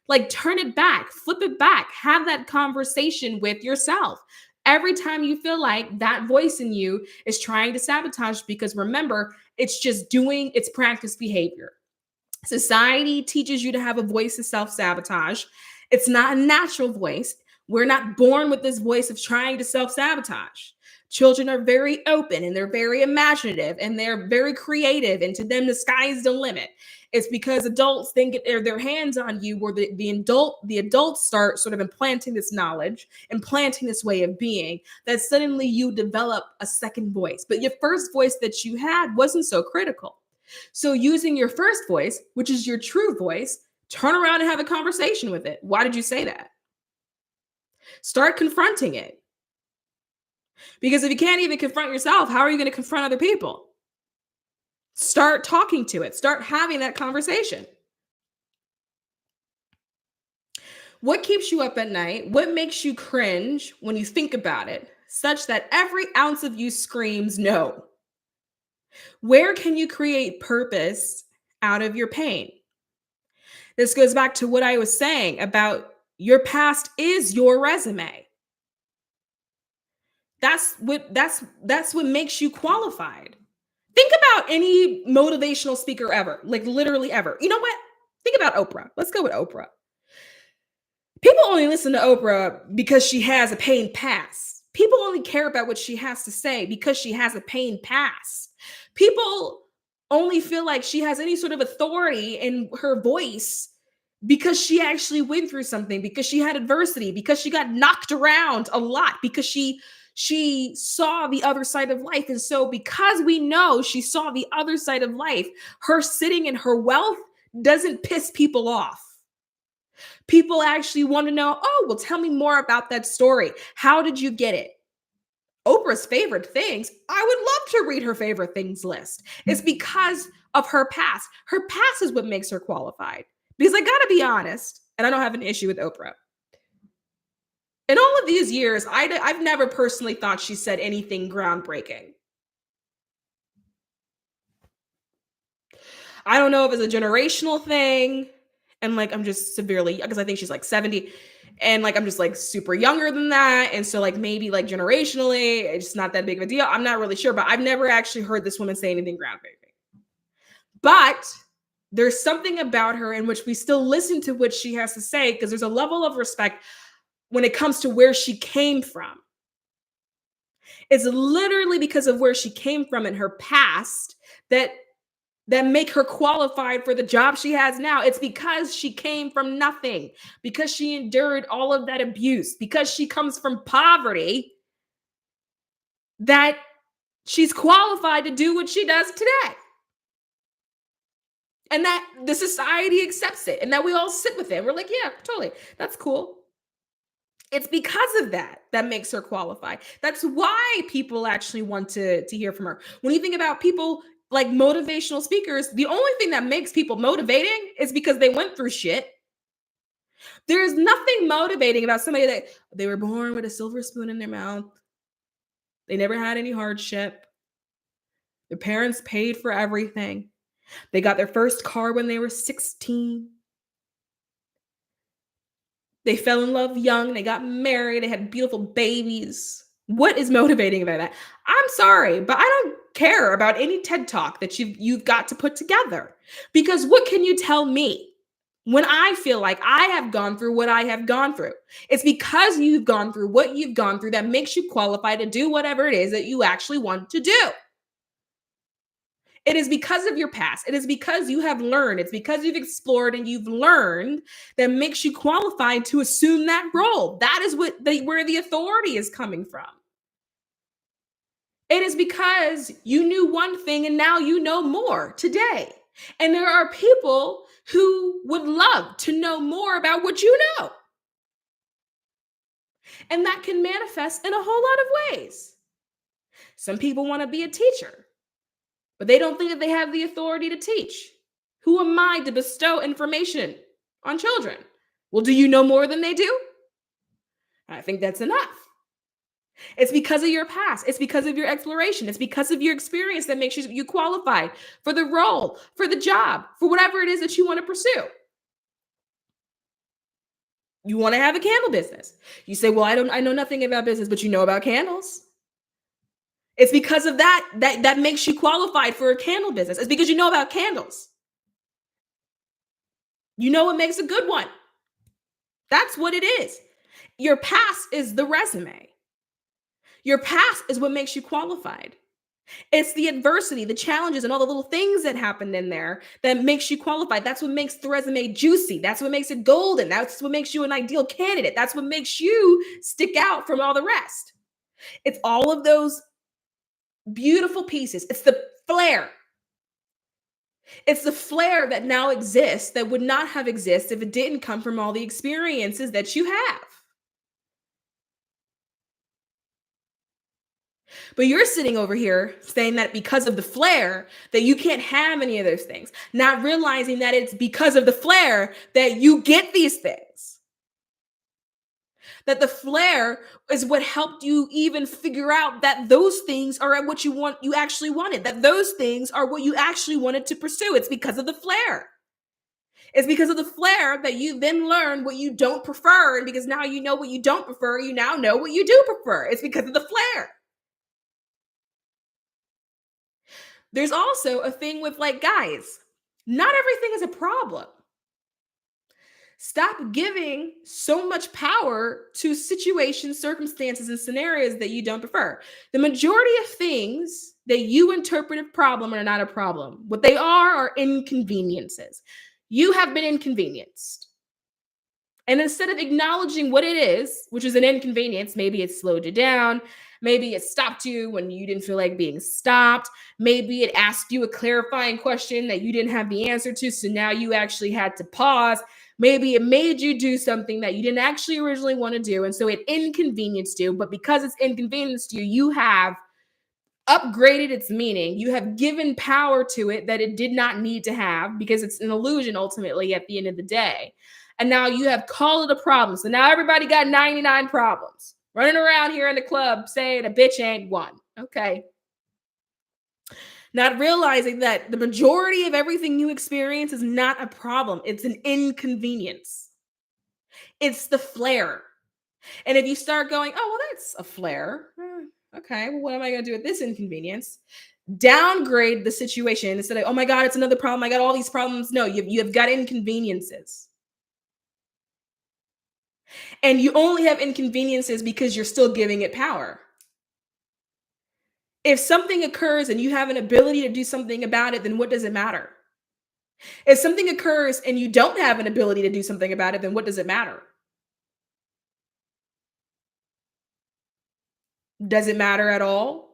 Speaker 1: like turn it back, flip it back, have that conversation with yourself. Every time you feel like that voice in you is trying to sabotage, because remember, it's just doing its practice behavior. Society teaches you to have a voice of self-sabotage. It's not a natural voice. We're not born with this voice of trying to self-sabotage. Children are very open and they're very imaginative and they're very creative, and to them, the sky is the limit. It's because adults think get their hands on you, where the adults start sort of implanting this knowledge, implanting this way of being, that suddenly you develop a second voice. But your first voice that you had wasn't so critical. So using your first voice, which is your true voice, turn around and have a conversation with it. Why did you say that? Start confronting it. Because if you can't even confront yourself, how are you going to confront other people? Start talking to it. Start having that conversation. What keeps you up at night? What makes you cringe when you think about it, such that every ounce of you screams no? Where can you create purpose out of your pain? This goes back to what I was saying about your past is your resume. That's what makes you qualified. Think about any motivational speaker ever, like literally ever. You know what? Think about Oprah. Let's go with Oprah. People only listen to Oprah because she has a pain past. People only care about what she has to say because she has a pain past. People only feel like she has any sort of authority in her voice because she actually went through something, because she had adversity, because she got knocked around a lot, because she saw the other side of life. And so because we know she saw the other side of life, her sitting in her wealth doesn't piss people off. People actually want to know, oh, well, tell me more about that story. How did you get it? Oprah's favorite things, I would love to read her favorite things list. It's because of her past. Her past is what makes her qualified. Because I got to be honest, and I don't have an issue with Oprah. In all of these years, I've never personally thought she said anything groundbreaking. I don't know if it's a generational thing, and like I'm just severely, because I think she's like 70, and like I'm just like super younger than that, and so like maybe like generationally it's not that big of a deal. I'm not really sure, but I've never actually heard this woman say anything groundbreaking. But there's something about her in which we still listen to what she has to say, because there's a level of respect. when it comes to where she came from. It's literally because of where she came from in her past that make her qualified for the job she has now. It's because she came from nothing, because she endured all of that abuse, because she comes from poverty, that she's qualified to do what she does today. And that the society accepts it and that we all sit with it. We're like, yeah, totally. That's cool. It's because of that makes her qualified. That's why people actually want to hear from her. When you think about people like motivational speakers, the only thing that makes people motivating is because they went through shit. There's nothing motivating about somebody that they were born with a silver spoon in their mouth. They never had any hardship. Their parents paid for everything. They got their first car when they were 16. They fell in love young. They got married. They had beautiful babies. What is motivating about that? I'm sorry, but I don't care about any TED Talk that you've got to put together. Because what can you tell me when I feel like I have gone through what I have gone through? It's because you've gone through what you've gone through that makes you qualified to do whatever it is that you actually want to do. It is because of your past. It is because you have learned. It's because you've explored and you've learned that makes you qualified to assume that role. That is where the authority is coming from. It is because you knew one thing and now you know more today. And there are people who would love to know more about what you know. And that can manifest in a whole lot of ways. Some people want to be a teacher, but they don't think that they have the authority to teach. Who am I to bestow information on children? Well, do you know more than they do? I think that's enough. It's because of your past. It's because of your exploration. It's because of your experience that makes you qualified for the role, for the job, for whatever it is that you want to pursue. You want to have a candle business. You say, well, I know nothing about business, but you know about candles. It's because of that makes you qualified for a candle business. It's because you know about candles. You know what makes a good one. That's what it is. Your past is the resume. Your past is what makes you qualified. It's the adversity, the challenges, and all the little things that happened in there that makes you qualified. That's what makes the resume juicy. That's what makes it golden. That's what makes you an ideal candidate. That's what makes you stick out from all the rest. It's all of those beautiful pieces. It's the flair. It's the flair that now exists that would not have existed if it didn't come from all the experiences that you have. But you're sitting over here saying that because of the flair that you can't have any of those things, not realizing that it's because of the flair that you get these things. That the flair is what helped you even figure out that those things are what you actually wanted, that those things are what you actually wanted to pursue. It's because of the flair. It's because of the flair that you then learn what you don't prefer. And because now you know what you don't prefer, you now know what you do prefer. It's because of the flair. There's also a thing with like, guys, not everything is a problem. Stop giving so much power to situations, circumstances, and scenarios that you don't prefer. The majority of things that you interpret a problem are not a problem. What they are inconveniences. You have been inconvenienced. And instead of acknowledging what it is, which is an inconvenience, maybe it slowed you down, maybe it stopped you when you didn't feel like being stopped, maybe it asked you a clarifying question that you didn't have the answer to, so now you actually had to pause. Maybe it made you do something that you didn't actually originally want to do, and so it inconvenienced you, but because it's inconvenienced you, you have upgraded its meaning. You have given power to it that it did not need to have because it's an illusion ultimately at the end of the day. And now you have called it a problem. So now everybody got 99 problems running around here in the club saying a bitch ain't one. Okay. Not realizing that the majority of everything you experience is not a problem. It's an inconvenience. It's the flare. And if you start going, oh, well, that's a flare. Okay, well, what am I going to do with this inconvenience? Downgrade the situation instead of, oh my God, it's another problem. I got all these problems. No, you have got inconveniences. And you only have inconveniences because you're still giving it power. If something occurs and you have an ability to do something about it, then what does it matter? If something occurs and you don't have an ability to do something about it, then what does it matter? Does it matter at all?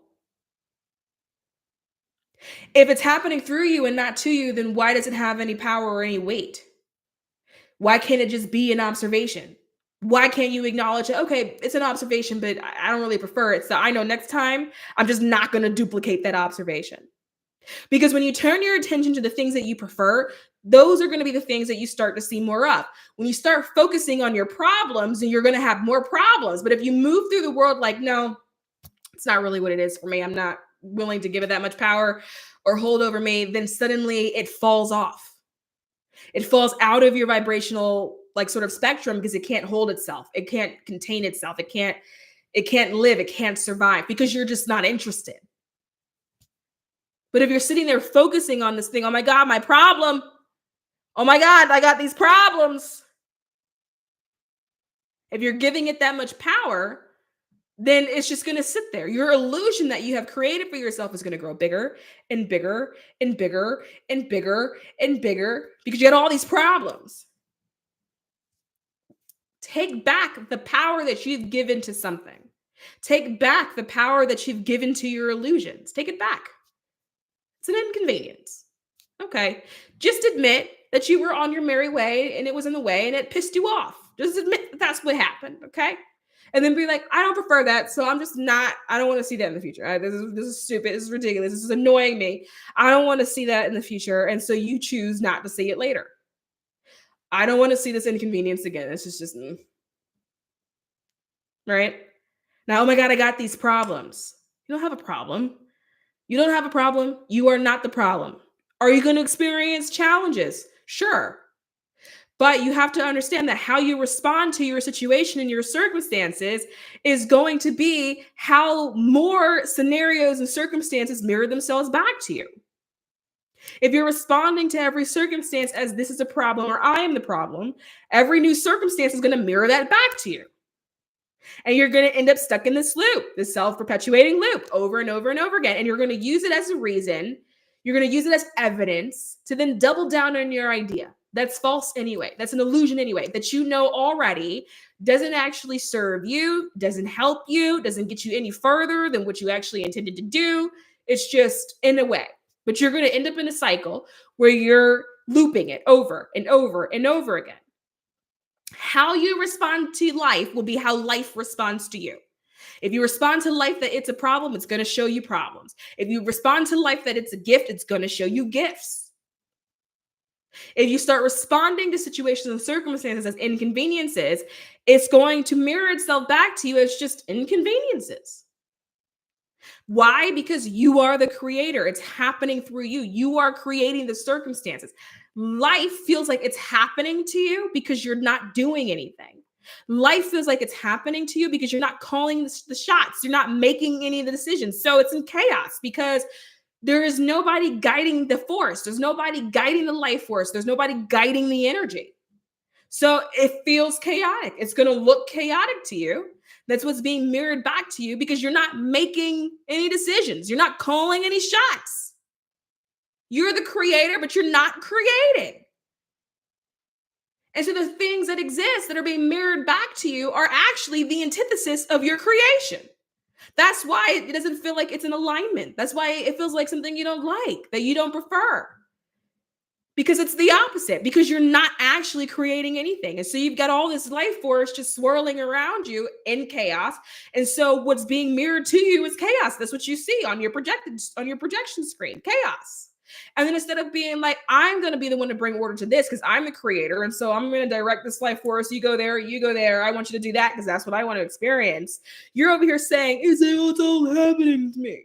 Speaker 1: If it's happening through you and not to you, then why does it have any power or any weight? Why can't it just be an observation? Why can't you acknowledge it? Okay, it's an observation, but I don't really prefer it. So I know next time I'm just not going to duplicate that observation. Because when you turn your attention to the things that you prefer, those are going to be the things that you start to see more of. When you start focusing on your problems, then you're going to have more problems. But if you move through the world like, no, it's not really what it is for me, I'm not willing to give it that much power or hold over me, then suddenly it falls off. It falls out of your vibrational like sort of spectrum because it can't hold itself. It can't contain itself. It can't live. It can't survive because you're just not interested. But if you're sitting there focusing on this thing, oh my God, my problem. Oh my God, I got these problems. If you're giving it that much power, then it's just going to sit there. Your illusion that you have created for yourself is going to grow bigger and bigger and bigger and bigger and bigger because you got all these problems. Take back the power that you've given to something. Take back the power that you've given to your illusions. Take it back. It's an inconvenience. Okay. Just admit that you were on your merry way and it was in the way and it pissed you off. Just admit that that's what happened. Okay. And then be like, I don't prefer that. So I'm just not, I don't want to see that in the future. This is stupid. This is ridiculous. This is annoying me. I don't want to see that in the future. And so you choose not to see it later. I don't want to see this inconvenience again. It's just right now. Oh my God, I got these problems. You don't have a problem. You don't have a problem. You are not the problem. Are you going to experience challenges? Sure. But you have to understand that how you respond to your situation and your circumstances is going to be how more scenarios and circumstances mirror themselves back to you. If you're responding to every circumstance as this is a problem or I am the problem, every new circumstance is going to mirror that back to you. And you're going to end up stuck in this loop, this self-perpetuating loop over and over and over again. And you're going to use it as a reason. You're going to use it as evidence to then double down on your idea. That's false anyway. That's an illusion anyway, that you know already doesn't actually serve you, doesn't help you, doesn't get you any further than what you actually intended to do. It's just in a way. But you're going to end up in a cycle where you're looping it over and over and over again. How you respond to life will be how life responds to you. If you respond to life that it's a problem, it's going to show you problems. If you respond to life that it's a gift, it's going to show you gifts. If you start responding to situations and circumstances as inconveniences, it's going to mirror itself back to you as just inconveniences. Why? Because you are the creator. It's happening through you. You are creating the circumstances. Life feels like it's happening to you because you're not doing anything. Life feels like it's happening to you because you're not calling the shots. You're not making any of the decisions. So it's in chaos because there is nobody guiding the force. There's nobody guiding the life force. There's nobody guiding the energy. So it feels chaotic. It's going to look chaotic to you. That's what's being mirrored back to you because you're not making any decisions. You're not calling any shots. You're the creator, but you're not creating. And so the things that exist that are being mirrored back to you are actually the antithesis of your creation. That's why it doesn't feel like it's in alignment. That's why it feels like something you don't like, that you don't prefer. Because it's the opposite, because you're not actually creating anything. And so you've got all this life force just swirling around you in chaos. And so what's being mirrored to you is chaos. That's what you see on your projection screen, chaos. And then instead of being like, I'm going to be the one to bring order to this because I'm the creator. And so I'm going to direct this life force. You go there, you go there. I want you to do that because that's what I want to experience. You're over here saying, it's all happening to me.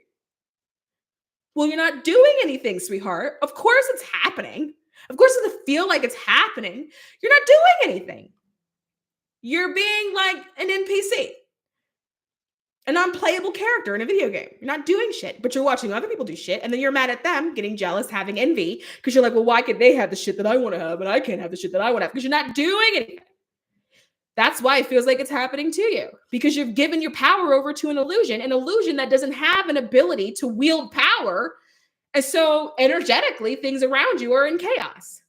Speaker 1: Well, you're not doing anything, sweetheart. Of course it's happening. Of course it doesn't feel like it's happening. You're not doing anything. You're being like an NPC, an unplayable character in a video game. You're not doing shit, but you're watching other people do shit. And then you're mad at them, getting jealous, having envy, because you're like, well, why could they have the shit that I want to have and I can't have the shit that I want to have? Because you're not doing anything. That's why it feels like it's happening to you, because you've given your power over to an illusion that doesn't have an ability to wield power. And so energetically, things around you are in chaos.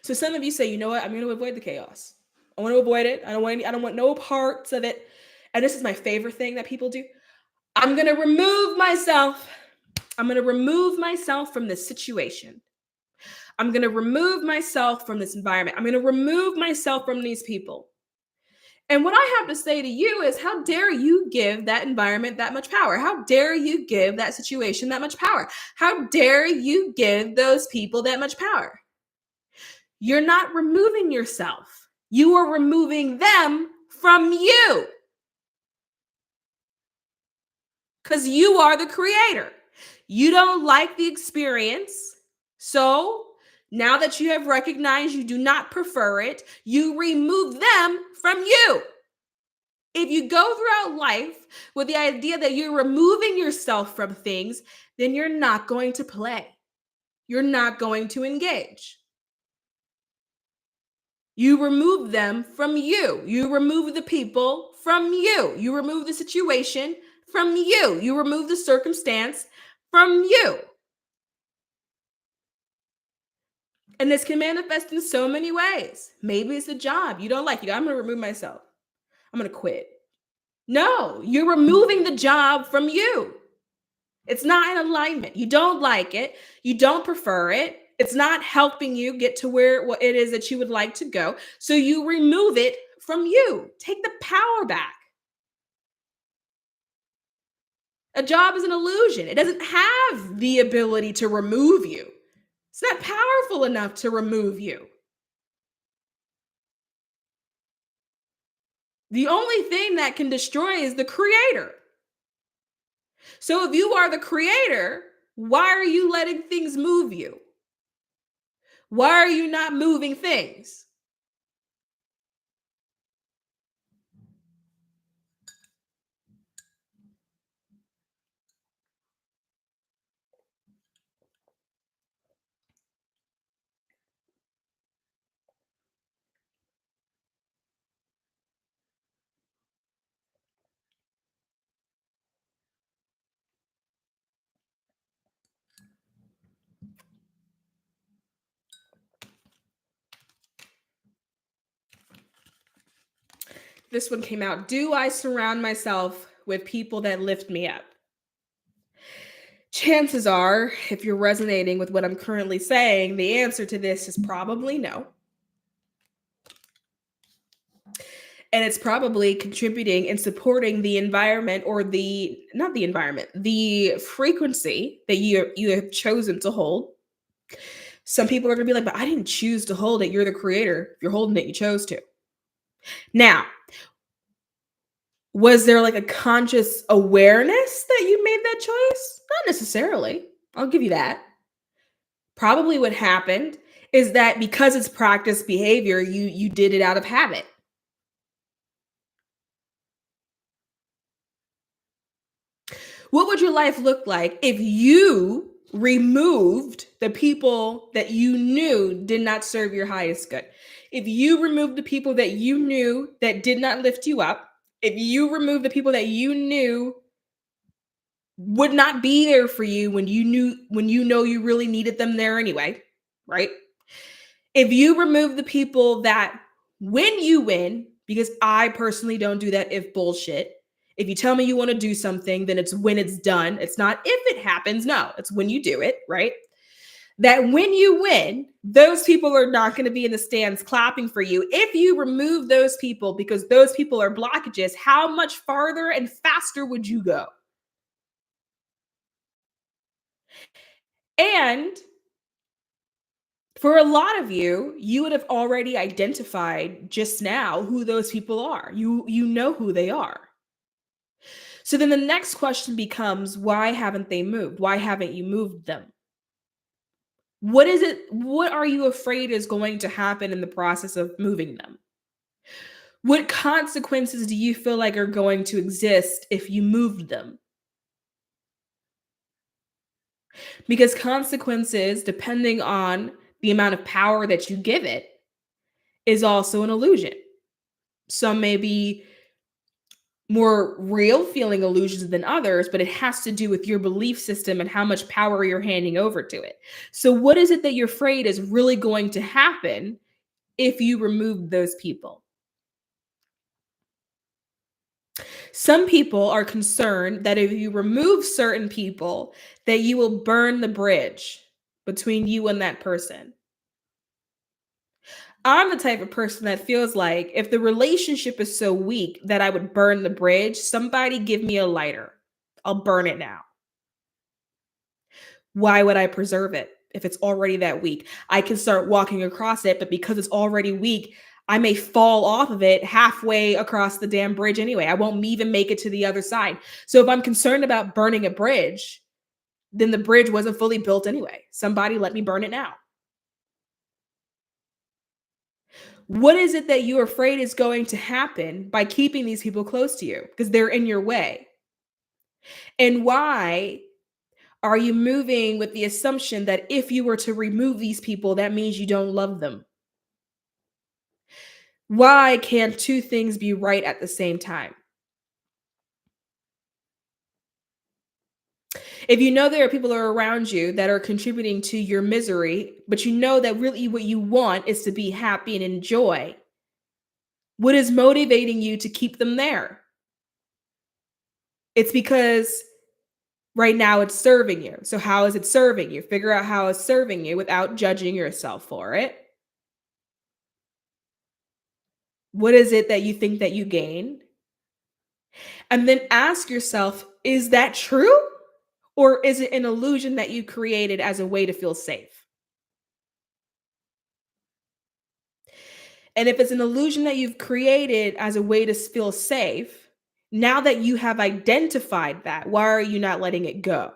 Speaker 1: So some of you say, you know what, I'm going to avoid the chaos. I want to avoid it. I don't want no parts of it. And this is my favorite thing that people do. I'm going to remove myself. I'm going to remove myself from this situation. I'm going to remove myself from this environment. I'm going to remove myself from these people. And what I have to say to you is, how dare you give that environment that much power? How dare you give that situation that much power? How dare you give those people that much power? You're not removing yourself. You are removing them from you. Because you are the creator. You don't like the experience. So now that you have recognized you do not prefer it, you remove them from you. If you go throughout life with the idea that you're removing yourself from things, then you're not going to play. You're not going to engage. You remove them from you. You remove the people from you. You remove the situation from you. You remove the circumstance from you. And this can manifest in so many ways. Maybe it's a job you don't like. I'm going to remove myself. I'm going to quit. No, you're removing the job from you. It's not in alignment. You don't like it. You don't prefer it. It's not helping you get to where what it is that you would like to go. So you remove it from you. Take the power back. A job is an illusion. It doesn't have the ability to remove you. It's not powerful enough to remove you. The only thing that can destroy is the creator. So if you are the creator, why are you letting things move you? Why are you not moving things? This one came out. Do I surround myself with people that lift me up? Chances are, if you're resonating with what I'm currently saying, the answer to this is probably no. And it's probably contributing and supporting the environment, or not the environment, the frequency that you have chosen to hold. Some people are going to be like, but I didn't choose to hold it. You're the creator. If you're holding it, you chose to. Now, was there like a conscious awareness that you made that choice? Not necessarily. I'll give you that. Probably what happened is that because it's practice behavior, you did it out of habit. What would your life look like if you removed the people that you knew did not serve your highest good? If you removed the people that you knew that did not lift you up, if you removed the people that you knew would not be there for you when you know you really needed them there anyway, right? If you remove the people that when you win, because I personally don't do that if bullshit. If you tell me you want to do something, then it's when it's done. It's not if it happens. No, it's when you do it, right? That when you win, those people are not going to be in the stands clapping for you. If you remove those people because those people are blockages, how much farther and faster would you go? And for a lot of you, you would have already identified just now who those people are. You know who they are. So then the next question becomes, why haven't they moved? Why haven't you moved them? What is it? What are you afraid is going to happen in the process of moving them? What consequences do you feel like are going to exist if you moved them? Because consequences, depending on the amount of power that you give it, is also an illusion. Some may be more real feeling illusions than others, but it has to do with your belief system and how much power you're handing over to it. So, what is it that you're afraid is really going to happen if you remove those people? Some people are concerned that if you remove certain people, that you will burn the bridge between you and that person. I'm the type of person that feels like if the relationship is so weak that I would burn the bridge, somebody give me a lighter. I'll burn it now. Why would I preserve it if it's already that weak? I can start walking across it, but because it's already weak, I may fall off of it halfway across the damn bridge anyway. I won't even make it to the other side. So if I'm concerned about burning a bridge, then the bridge wasn't fully built anyway. Somebody let me burn it now. What is it that you're afraid is going to happen by keeping these people close to you? Because they're in your way. And why are you moving with the assumption that if you were to remove these people, that means you don't love them? Why can't two things be right at the same time? If you know there are people around you that are contributing to your misery, but you know that really what you want is to be happy and enjoy, what is motivating you to keep them there? It's because right now it's serving you. So, how is it serving you? Figure out how it's serving you without judging yourself for it. What is it that you think that you gain? And then ask yourself, is that true? Or is it an illusion that you created as a way to feel safe? And if it's an illusion that you've created as a way to feel safe, now that you have identified that, why are you not letting it go?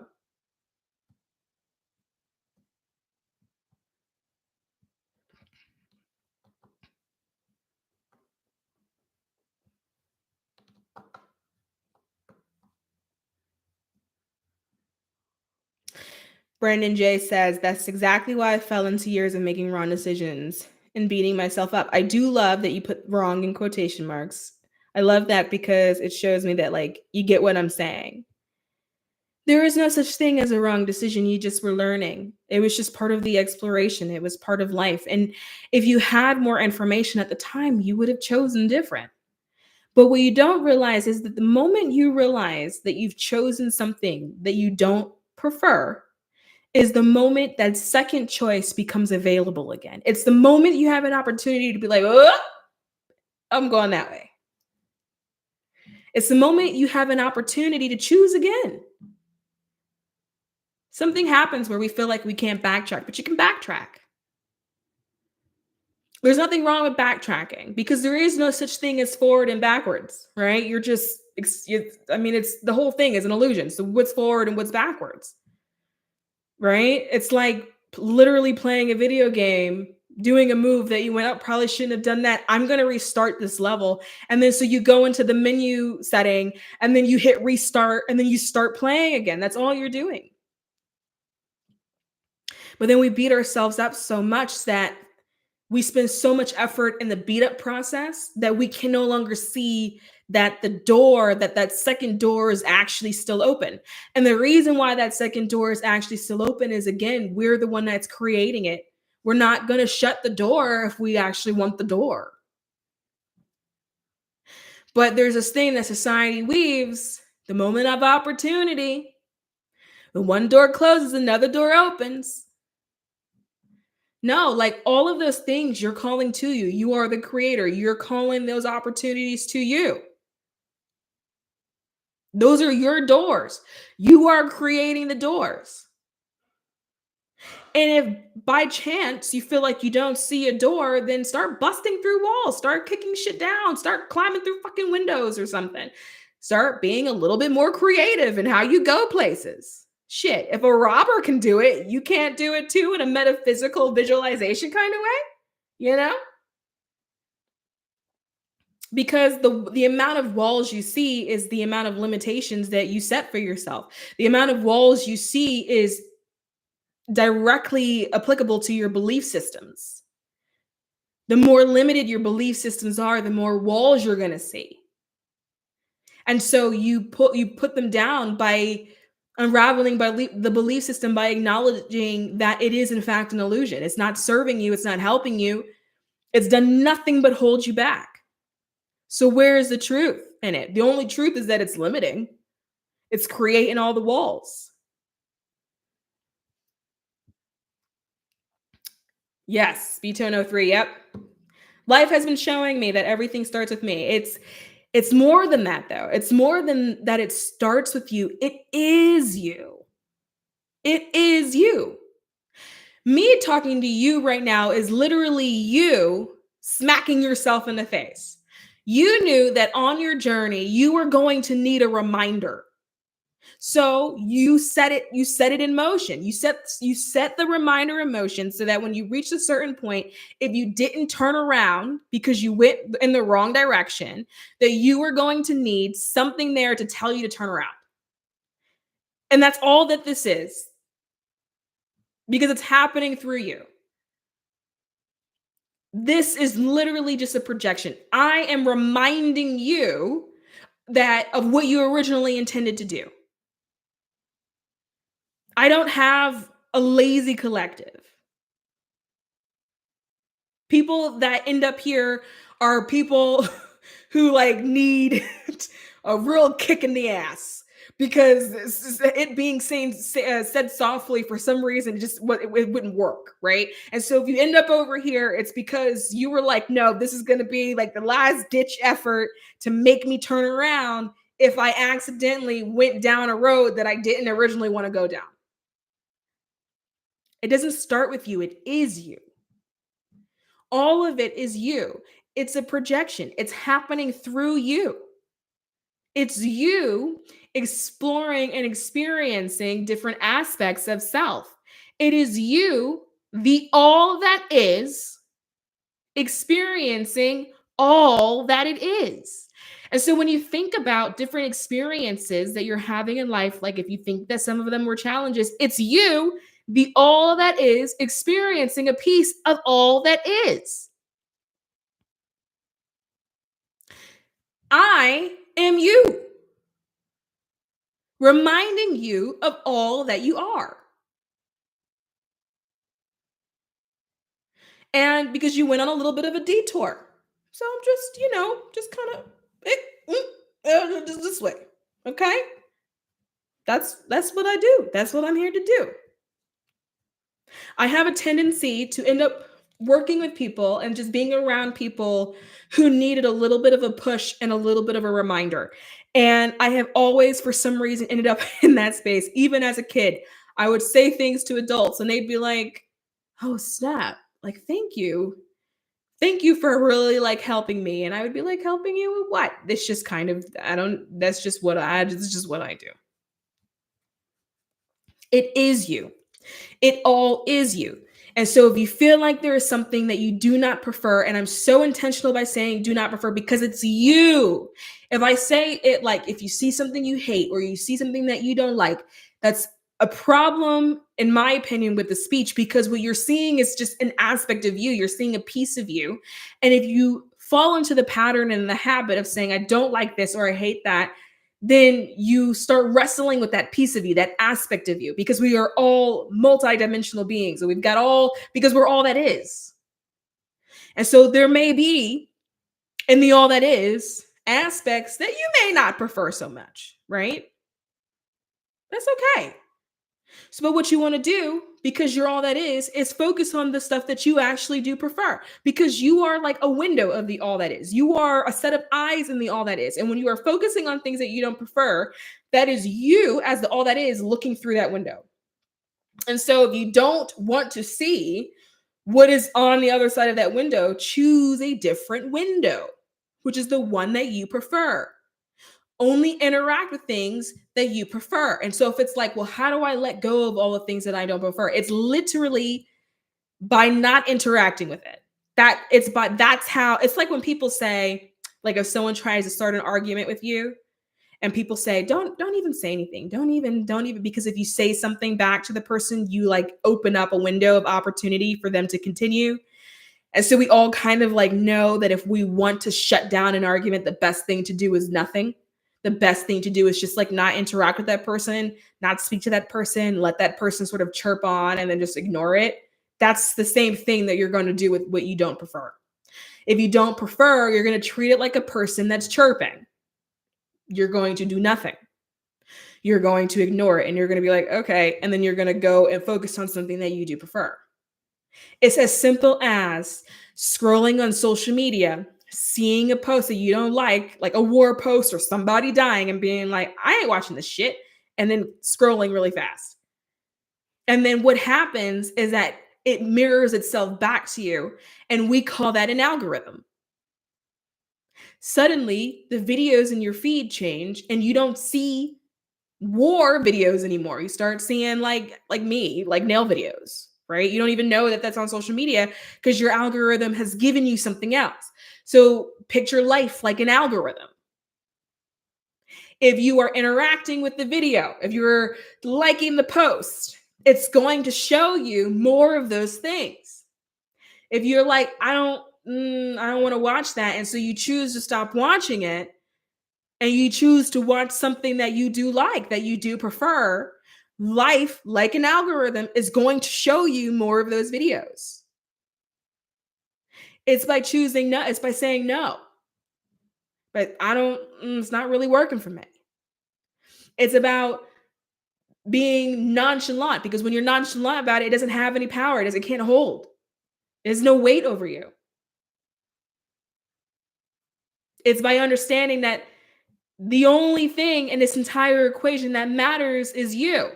Speaker 1: Brandon J says, that's exactly why I fell into years of making wrong decisions and beating myself up. I do love that you put wrong in quotation marks. I love that because it shows me that, like, you get what I'm saying. There is no such thing as a wrong decision. You just were learning. It was just part of the exploration. It was part of life. And if you had more information at the time, you would have chosen different. But what you don't realize is that the moment you realize that you've chosen something that you don't prefer, is the moment that second choice becomes available again. It's the moment you have an opportunity to be like, oh, I'm going that way. It's the moment you have an opportunity to choose again. Something happens where we feel like we can't backtrack, but you can backtrack. There's nothing wrong with backtracking because there is no such thing as forward and backwards, right? I mean, it's the whole thing is an illusion. So what's forward and what's backwards, right? It's like literally playing a video game, doing a move that you went up, probably shouldn't have done that. I'm going to restart this level. And then so you go into the menu setting and then you hit restart and then you start playing again. That's all you're doing. But then we beat ourselves up so much that we spend so much effort in the beat up process that we can no longer see that that second door is actually still open. And the reason why that second door is actually still open is, again, we're the one that's creating it. We're not going to shut the door if we actually want the door. But there's this thing that society weaves: the moment of opportunity. When one door closes, another door opens. No, like all of those things you're calling to you. You are the creator. You're calling those opportunities to you. Those are your doors. You are creating the doors. And if by chance you feel like you don't see a door, then start busting through walls, start kicking shit down, start climbing through fucking windows or something. Start being a little bit more creative in how you go places. Shit, if a robber can do it, you can't do it too in a metaphysical visualization kind of way, you know? Because the amount of walls you see is the amount of limitations that you set for yourself. The amount of walls you see is directly applicable to your belief systems. The more limited your belief systems are, the more walls you're going to see. And so you put them down by unraveling by the belief system, by acknowledging that it is in fact an illusion. It's not serving you, it's not helping you. It's done nothing but hold you back. So where is the truth in it? The only truth is that it's limiting. It's creating all the walls. Yes, B-Tone 03, yep. Life has been showing me that everything starts with me. It's more than that, though. It's more than that it starts with you. It is you. It is you. Me talking to you right now is literally you smacking yourself in the face. You knew that on your journey, you were going to need a reminder. So you set it in motion. You set the reminder in motion so that when you reach a certain point, if you didn't turn around because you went in the wrong direction, that you were going to need something there to tell you to turn around. And that's all that this is. Because it's happening through you. This is literally just a projection. I am reminding you that of what you originally intended to do. I don't have a lazy collective. People that end up here are people who like need a real kick in the ass because it being said softly for some reason it wouldn't work, right? And so if you end up over here, it's because you were like, no, this is going to be like the last ditch effort to make me turn around if I accidentally went down a road that I didn't originally want to go down. It doesn't start with you, it is you. All of it is you. It's a projection. It's happening through you. It's you exploring and experiencing different aspects of self. It is you, the all that is, experiencing all that it is. And so when you think about different experiences that you're having in life, like if you think that some of them were challenges, it's you, the all that is, experiencing a piece of all that is. I am you, reminding you of all that you are. And because you went on a little bit of a detour. So I'm just kind of just this way. Okay? That's what I do. That's what I'm here to do. I have a tendency to end up working with people and just being around people who needed a little bit of a push and a little bit of a reminder. And I have always, for some reason, ended up in that space. Even as a kid, I would say things to adults and they'd be like, oh, snap. Like, thank you. Thank you for really like helping me. And I would be like, helping you with what? It's just kind of, that's just what this is just what I do. It is you. It all is you. And so if you feel like there is something that you do not prefer, and I'm so intentional by saying do not prefer because it's you. If I say it like if you see something you hate or you see something that you don't like, that's a problem, in my opinion, with the speech because what you're seeing is just an aspect of you. You're seeing a piece of you. And if you fall into the pattern and the habit of saying, I don't like this or I hate that, then you start wrestling with that piece of you, that aspect of you, because we are all multidimensional beings. And we've got because we're all that is. And so there may be in the all that is aspects that you may not prefer so much, right? That's okay. So, but what you want to do, because you're all that is focus on the stuff that you actually do prefer, because you are like a window of the all that is. You are a set of eyes in the all that is. And when you are focusing on things that you don't prefer, that is you as the all that is looking through that window. And so if you don't want to see what is on the other side of that window, choose a different window, which is the one that you prefer. Only interact with things that you prefer. And so if it's like, well, how do I let go of all the things that I don't prefer? It's literally by not interacting with it. That's how it's like when people say, like if someone tries to start an argument with you and people say, don't even say anything. Don't even, because if you say something back to the person, you like open up a window of opportunity for them to continue. And so we all kind of like know that if we want to shut down an argument, the best thing to do is nothing. The best thing to do is just like not interact with that person, not speak to that person, let that person sort of chirp on and then just ignore it. That's the same thing that you're going to do with what you don't prefer. If you don't prefer, you're going to treat it like a person that's chirping. You're going to do nothing. You're going to ignore it and you're going to be like, okay. And then you're going to go and focus on something that you do prefer. It's as simple as scrolling on social media, seeing a post that you don't like a war post or somebody dying, and being like, I ain't watching this shit, and then scrolling really fast. And then what happens is that it mirrors itself back to you, and we call that an algorithm. Suddenly, the videos in your feed change, and you don't see war videos anymore. You start seeing like me, like nail videos, right? You don't even know that that's on social media because your algorithm has given you something else. So picture life like an algorithm. If you are interacting with the video, if you're liking the post, it's going to show you more of those things. If you're like, I don't want to watch that, and so you choose to stop watching it, and you choose to watch something that you do like, that you do prefer, life, like an algorithm, is going to show you more of those videos. It's by choosing no, it's by saying no. But it's not really working for me. It's about being nonchalant, because when you're nonchalant about it, it doesn't have any power. It can't hold. There's no weight over you. It's by understanding that the only thing in this entire equation that matters is you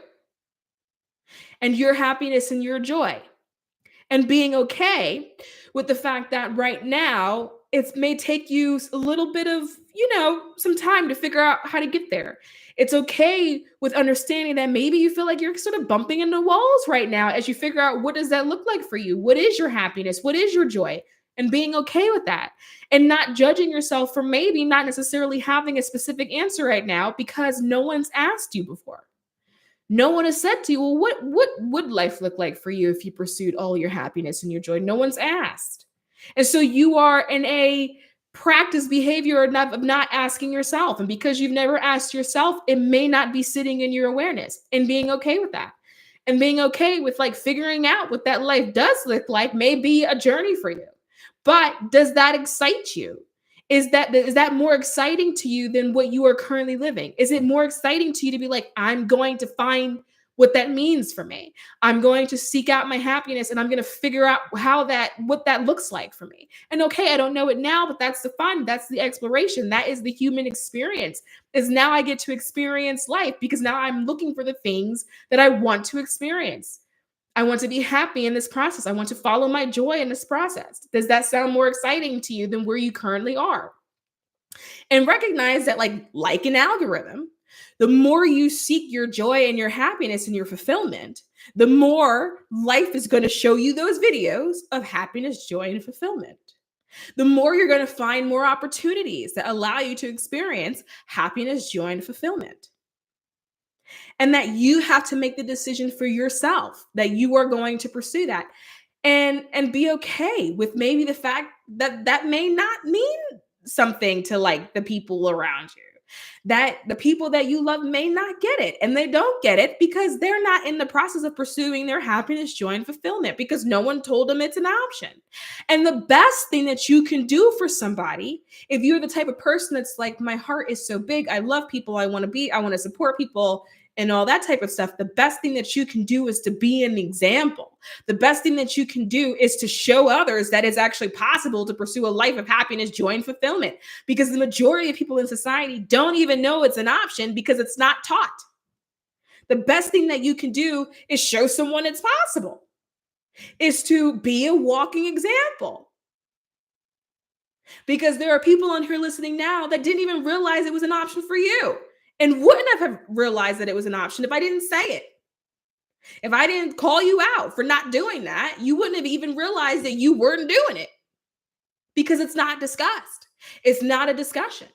Speaker 1: and your happiness and your joy, and being okay with the fact that right now it may take you a little bit of, some time to figure out how to get there. It's okay with understanding that maybe you feel like you're sort of bumping into walls right now as you figure out, what does that look like for you? What is your happiness? What is your joy? And being okay with that, and not judging yourself for maybe not necessarily having a specific answer right now because no one's asked you before. No one has said to you, well, what would life look like for you if you pursued all your happiness and your joy? No one's asked. And so you are in a practice behavior of not asking yourself. And because you've never asked yourself, it may not be sitting in your awareness, and being okay with that. And being okay with like figuring out what that life does look like may be a journey for you. But does that excite you? Is that more exciting to you than what you are currently living? Is it more exciting to you to be like, I'm going to find what that means for me? I'm going to seek out my happiness, and I'm going to figure out what that looks like for me. And okay, I don't know it now, but that's the fun. That's the exploration. That is the human experience. Is now I get to experience life because now I'm looking for the things that I want to experience. I want to be happy in this process. I want to follow my joy in this process. Does that sound more exciting to you than where you currently are? And recognize that, like an algorithm, the more you seek your joy and your happiness and your fulfillment, the more life is going to show you those videos of happiness, joy, and fulfillment. The more you're going to find more opportunities that allow you to experience happiness, joy, and fulfillment. And that you have to make the decision for yourself that you are going to pursue that, and be okay with maybe the fact that that may not mean something to like the people around you, that the people that you love may not get it, and they don't get it because they're not in the process of pursuing their happiness, joy, and fulfillment because no one told them it's an option. And the best thing that you can do for somebody, if you're the type of person that's like, my heart is so big, I love people, I want to support people and all that type of stuff, the best thing that you can do is to be an example. The best thing that you can do is to show others that it's actually possible to pursue a life of happiness, joy, and fulfillment, because the majority of people in society don't even know it's an option because it's not taught. The best thing that you can do is show someone it's possible, is to be a walking example. Because there are people on here listening now that didn't even realize it was an option for you, and wouldn't have realized that it was an option if I didn't say it. If I didn't call you out for not doing that, you wouldn't have even realized that you weren't doing it, because it's not discussed. It's not a discussion.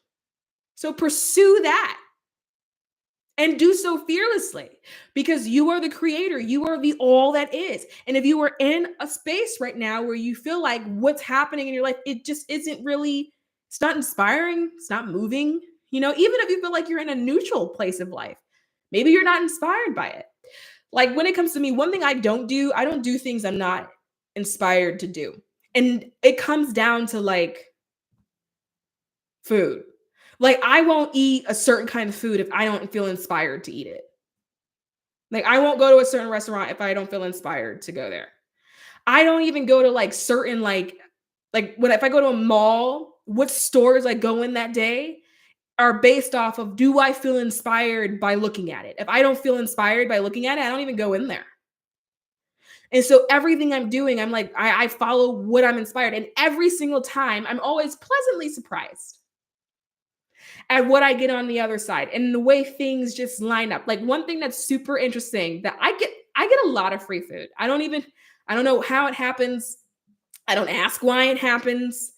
Speaker 1: So pursue that. and do so fearlessly, because you are the creator. You are the all that is. And if you are in a space right now where you feel like what's happening in your life, it just isn't really, it's not inspiring, it's not moving, even if you feel like you're in a neutral place of life, maybe you're not inspired by it. Like when it comes to me, one thing I don't do things I'm not inspired to do. And it comes down to like food. Like I won't eat a certain kind of food if I don't feel inspired to eat it. Like I won't go to a certain restaurant if I don't feel inspired to go there. I don't even go to like certain like when if I go to a mall, what stores I go in that day are based off of, do I feel inspired by looking at it? If I don't feel inspired by looking at it, I don't even go in there. And so everything I'm doing, I'm like, I follow what I'm inspired. And every single time, I'm always pleasantly surprised at what I get on the other side and the way things just line up. Like one thing that's super interesting that I get a lot of free food. I don't know how it happens. I don't ask why it happens.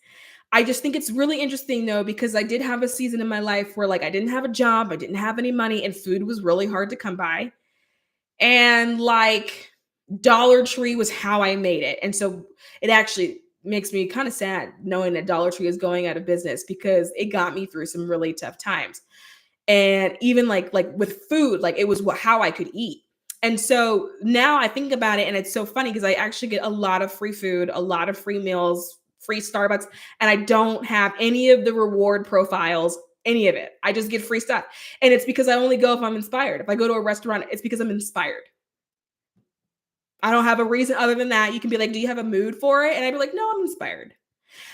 Speaker 1: I just think it's really interesting though, because I did have a season in my life where like I didn't have a job, I didn't have any money, and food was really hard to come by. And like Dollar Tree was how I made it. And so it actually makes me kind of sad knowing that Dollar Tree is going out of business, because it got me through some really tough times. And even like with food, like it was how I could eat. And so now I think about it and it's so funny because I actually get a lot of free food, a lot of free meals, free Starbucks, and I don't have any of the reward profiles, any of it. I just get free stuff. And it's because I only go if I'm inspired. If I go to a restaurant, it's because I'm inspired. I don't have a reason other than that. You can be like, do you have a mood for it? And I'd be like, no, I'm inspired.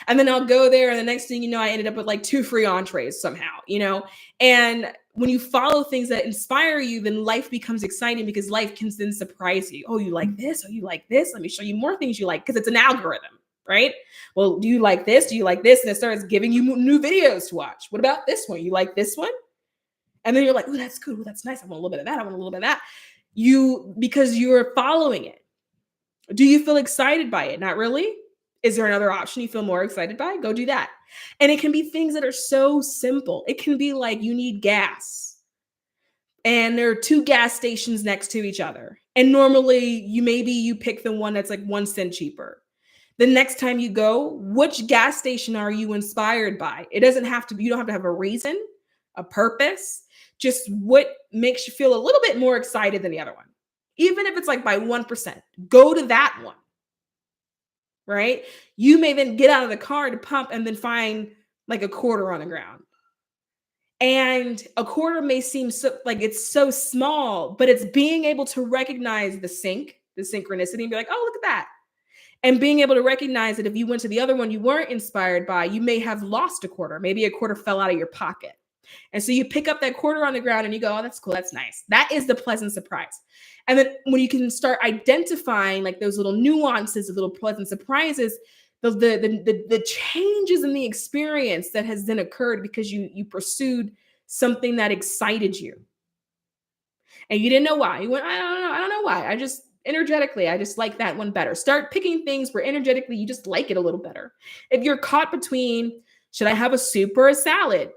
Speaker 1: And then I'll go there, and the next thing you know, I ended up with like 2 free entrees somehow. And when you follow things that inspire you, then life becomes exciting because life can then surprise you. Oh, you like this? Oh, you like this? Let me show you more things you like, because it's an algorithm, right? Well, do you like this? Do you like this? And it starts giving you new videos to watch. What about this one? You like this one? And then you're like, oh, that's good. Oh, that's nice. I want a little bit of that. I want a little bit of that. Because you're following it. Do you feel excited by it? Not really. Is there another option you feel more excited by? Go do that. And it can be things that are so simple. It can be like you need gas and there are 2 gas stations next to each other. And normally you pick the one that's like 1 cent cheaper. The next time you go, which gas station are you inspired by? It doesn't have to be, you don't have to have a reason, a purpose, just what makes you feel a little bit more excited than the other one. Even if it's like by 1%, go to that one. Right? You may then get out of the car to pump and then find like a quarter on the ground. And a quarter may seem so like it's so small, but it's being able to recognize the synchronicity and be like, oh, look at that. And being able to recognize that if you went to the other one you weren't inspired by, you may have lost a quarter. Maybe a quarter fell out of your pocket. And so you pick up that quarter on the ground and you go, oh, that's cool. That's nice. That is the pleasant surprise. And then when you can start identifying like those little nuances, the little pleasant surprises, the changes in the experience that has then occurred because you pursued something that excited you. And you didn't know why. You went, I don't know why. I just like that one better. Start picking things where energetically you just like it a little better. If you're caught between, should I have a soup or a salad?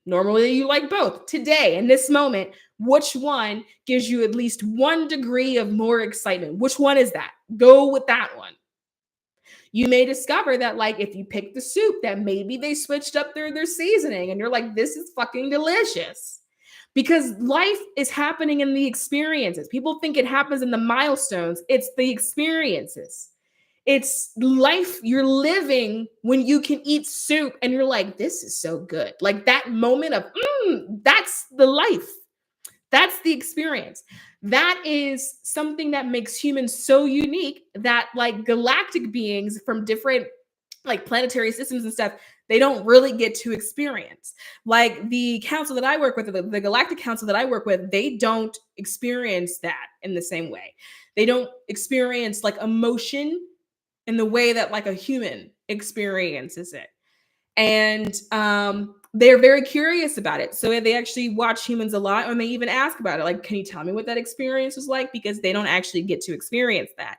Speaker 1: Normally you like both. Today, in this moment, which one gives you at least 1 degree of more excitement? Which one is that? Go with that one. You may discover that like if you pick the soup, that maybe they switched up their seasoning and you're like, this is fucking delicious. Because life is happening in the experiences. People think it happens in the milestones. It's the experiences. It's life you're living when you can eat soup and you're like, this is so good. Like that moment of, that's the life. That's the experience. That is something that makes humans so unique that like galactic beings from different like planetary systems and stuff, they don't really get to experience. Like the council that I work with, the Galactic Council that I work with, they don't experience that in the same way. They don't experience like emotion in the way that like a human experiences it. And they're very curious about it. So they actually watch humans a lot, and they even ask about it. Like, can you tell me what that experience was like? Because they don't actually get to experience that.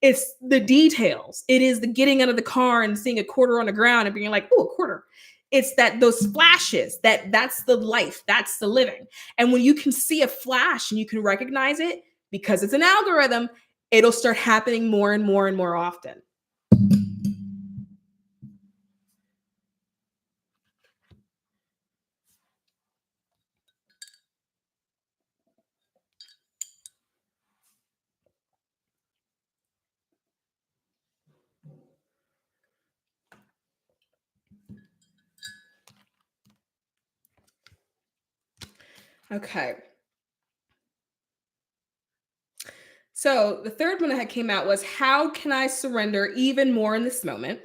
Speaker 1: It's the details. It is the getting out of the car and seeing a quarter on the ground and being like, oh, a quarter. It's that those flashes, that's the life, that's the living. And when you can see a flash and you can recognize it, because it's an algorithm, it'll start happening more and more and more often. Okay. So the third one that came out was, how can I surrender even more in this moment?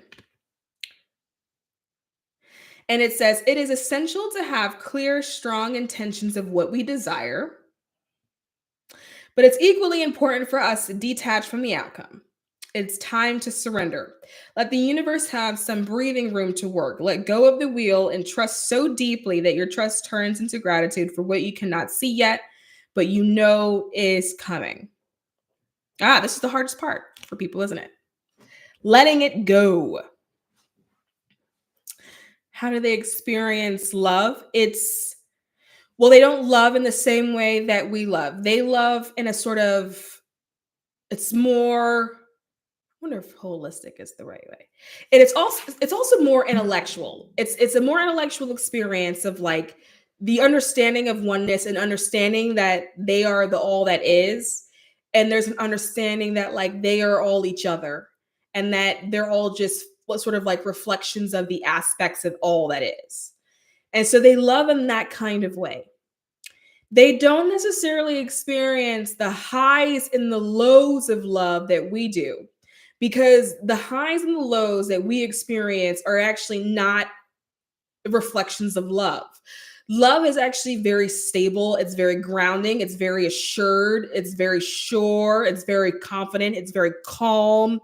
Speaker 1: And it says, it is essential to have clear, strong intentions of what we desire, but it's equally important for us to detach from the outcome. It's time to surrender. Let the universe have some breathing room to work. Let go of the wheel and trust so deeply that your trust turns into gratitude for what you cannot see yet, but you know is coming. This is the hardest part for people, isn't it? Letting it go. How do they experience love? Well, they don't love in the same way that we love. They love in a sort of, it's more, I wonder if holistic is the right way. And it's also more intellectual. It's a more intellectual experience of like the understanding of oneness and understanding that they are the all that is. And there's an understanding that like they are all each other and that they're all just what sort of like reflections of the aspects of all that is. And so they love in that kind of way. They don't necessarily experience the highs and the lows of love that we do, because the highs and the lows that we experience are actually not reflections of love. Love is actually very stable, it's very grounding, it's very assured, it's very sure, it's very confident, it's very calm.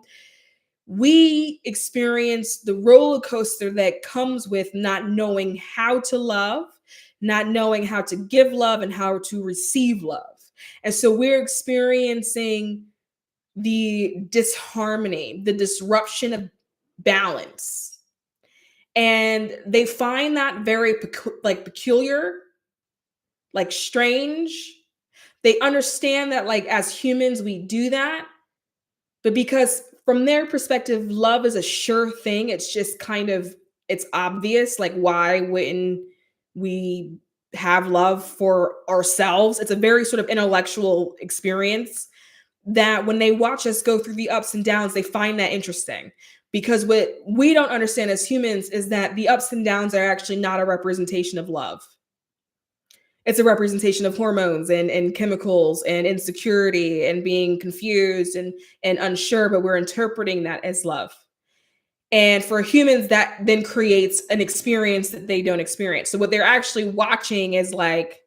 Speaker 1: We experience the roller coaster that comes with not knowing how to love, not knowing how to give love, and how to receive love. And so we're experiencing the disharmony, the disruption of balance. And they find that very peculiar, like strange. They understand that, like, as humans, we do that. But because from their perspective, love is a sure thing, it's just kind of, it's obvious. Like, why wouldn't we have love for ourselves? It's a very sort of intellectual experience that when they watch us go through the ups and downs, they find that interesting. Because what we don't understand as humans is that the ups and downs are actually not a representation of love. It's a representation of hormones and chemicals and insecurity and being confused and unsure, but we're interpreting that as love. And for humans, that then creates an experience that they don't experience. So what they're actually watching is like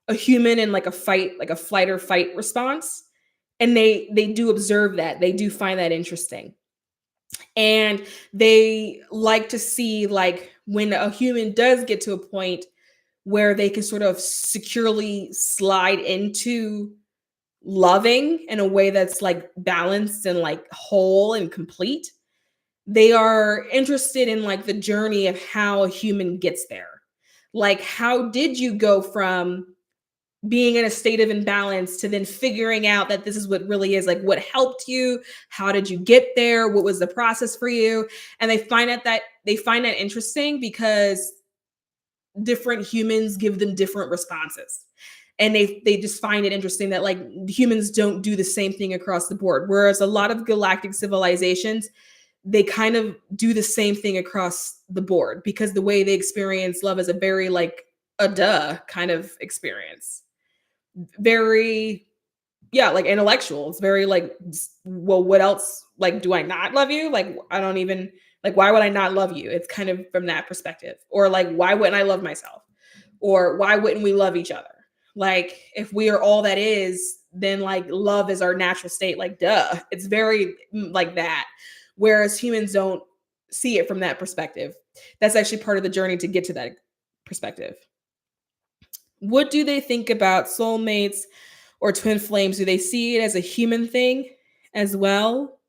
Speaker 1: a human in like a fight, like a flight or fight response. And they do observe that. They do find that interesting. And they like to see like when a human does get to a point where they can sort of securely slide into loving in a way that's like balanced and like whole and complete. They are interested in like the journey of how a human gets there. Like, how did you go from being in a state of imbalance to then figuring out that this is what really is, like, what helped you? How did you get there? What was the process for you? And they find that interesting because different humans give them different responses, and they just find it interesting that like humans don't do the same thing across the board, whereas a lot of galactic civilizations, they kind of do the same thing across the board, because the way they experience love is a very like a duh kind of experience. Very, yeah, like intellectual. It's very like, well, what else? Like, do I not love you? Like, I don't even, like, why would I not love you? It's kind of from that perspective. Or like, why wouldn't I love myself? Or why wouldn't we love each other? Like, if we are all that is, then like love is our natural state. Like, duh. It's very like that. Whereas humans don't see it from that perspective. That's actually part of the journey to get to that perspective. What do they think about soulmates or twin flames? Do they see it as a human thing as well?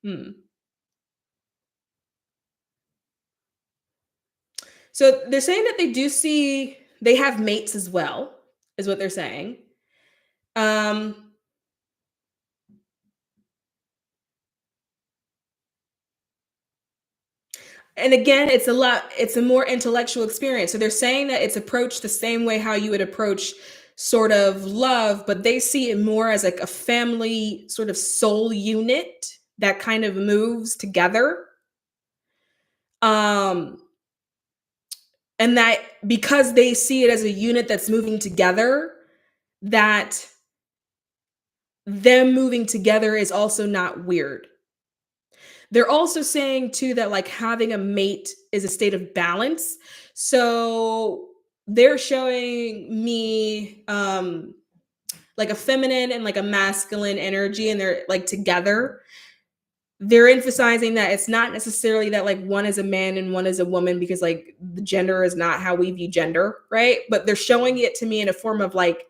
Speaker 1: Hmm. So they're saying that they have mates as well, is what they're saying. Um, and again, it's a more intellectual experience. So they're saying that it's approached the same way how you would approach sort of love, but they see it more as like a family sort of soul unit that kind of moves together. Um, and that because they see it as a unit that's moving together, that them moving together is also not weird. They're also saying too that like having a mate is a state of balance. So they're showing me like a feminine and like a masculine energy, and they're like together. They're emphasizing that it's not necessarily that like one is a man and one is a woman, because like the gender is not how we view gender, right? But they're showing it to me in a form of like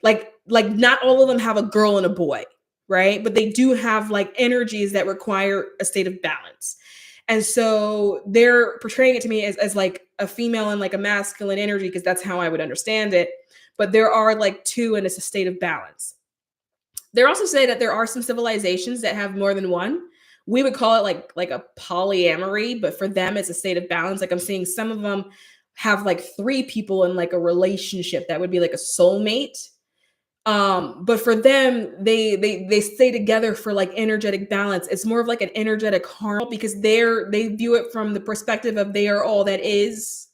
Speaker 1: not all of them have a girl and a boy, right? But they do have like energies that require a state of balance. And so they're portraying it to me as like a female and like a masculine energy, because that's how I would understand it. But there are like two, and it's a state of balance. They're also saying that there are some civilizations that have more than one. We would call it like a polyamory, but for them it's a state of balance. Like I'm seeing some of them have like three people in like a relationship that would be like a soulmate. But for them, they stay together for like energetic balance. It's more of like an energetic harmony, because they view it from the perspective of they are all that is,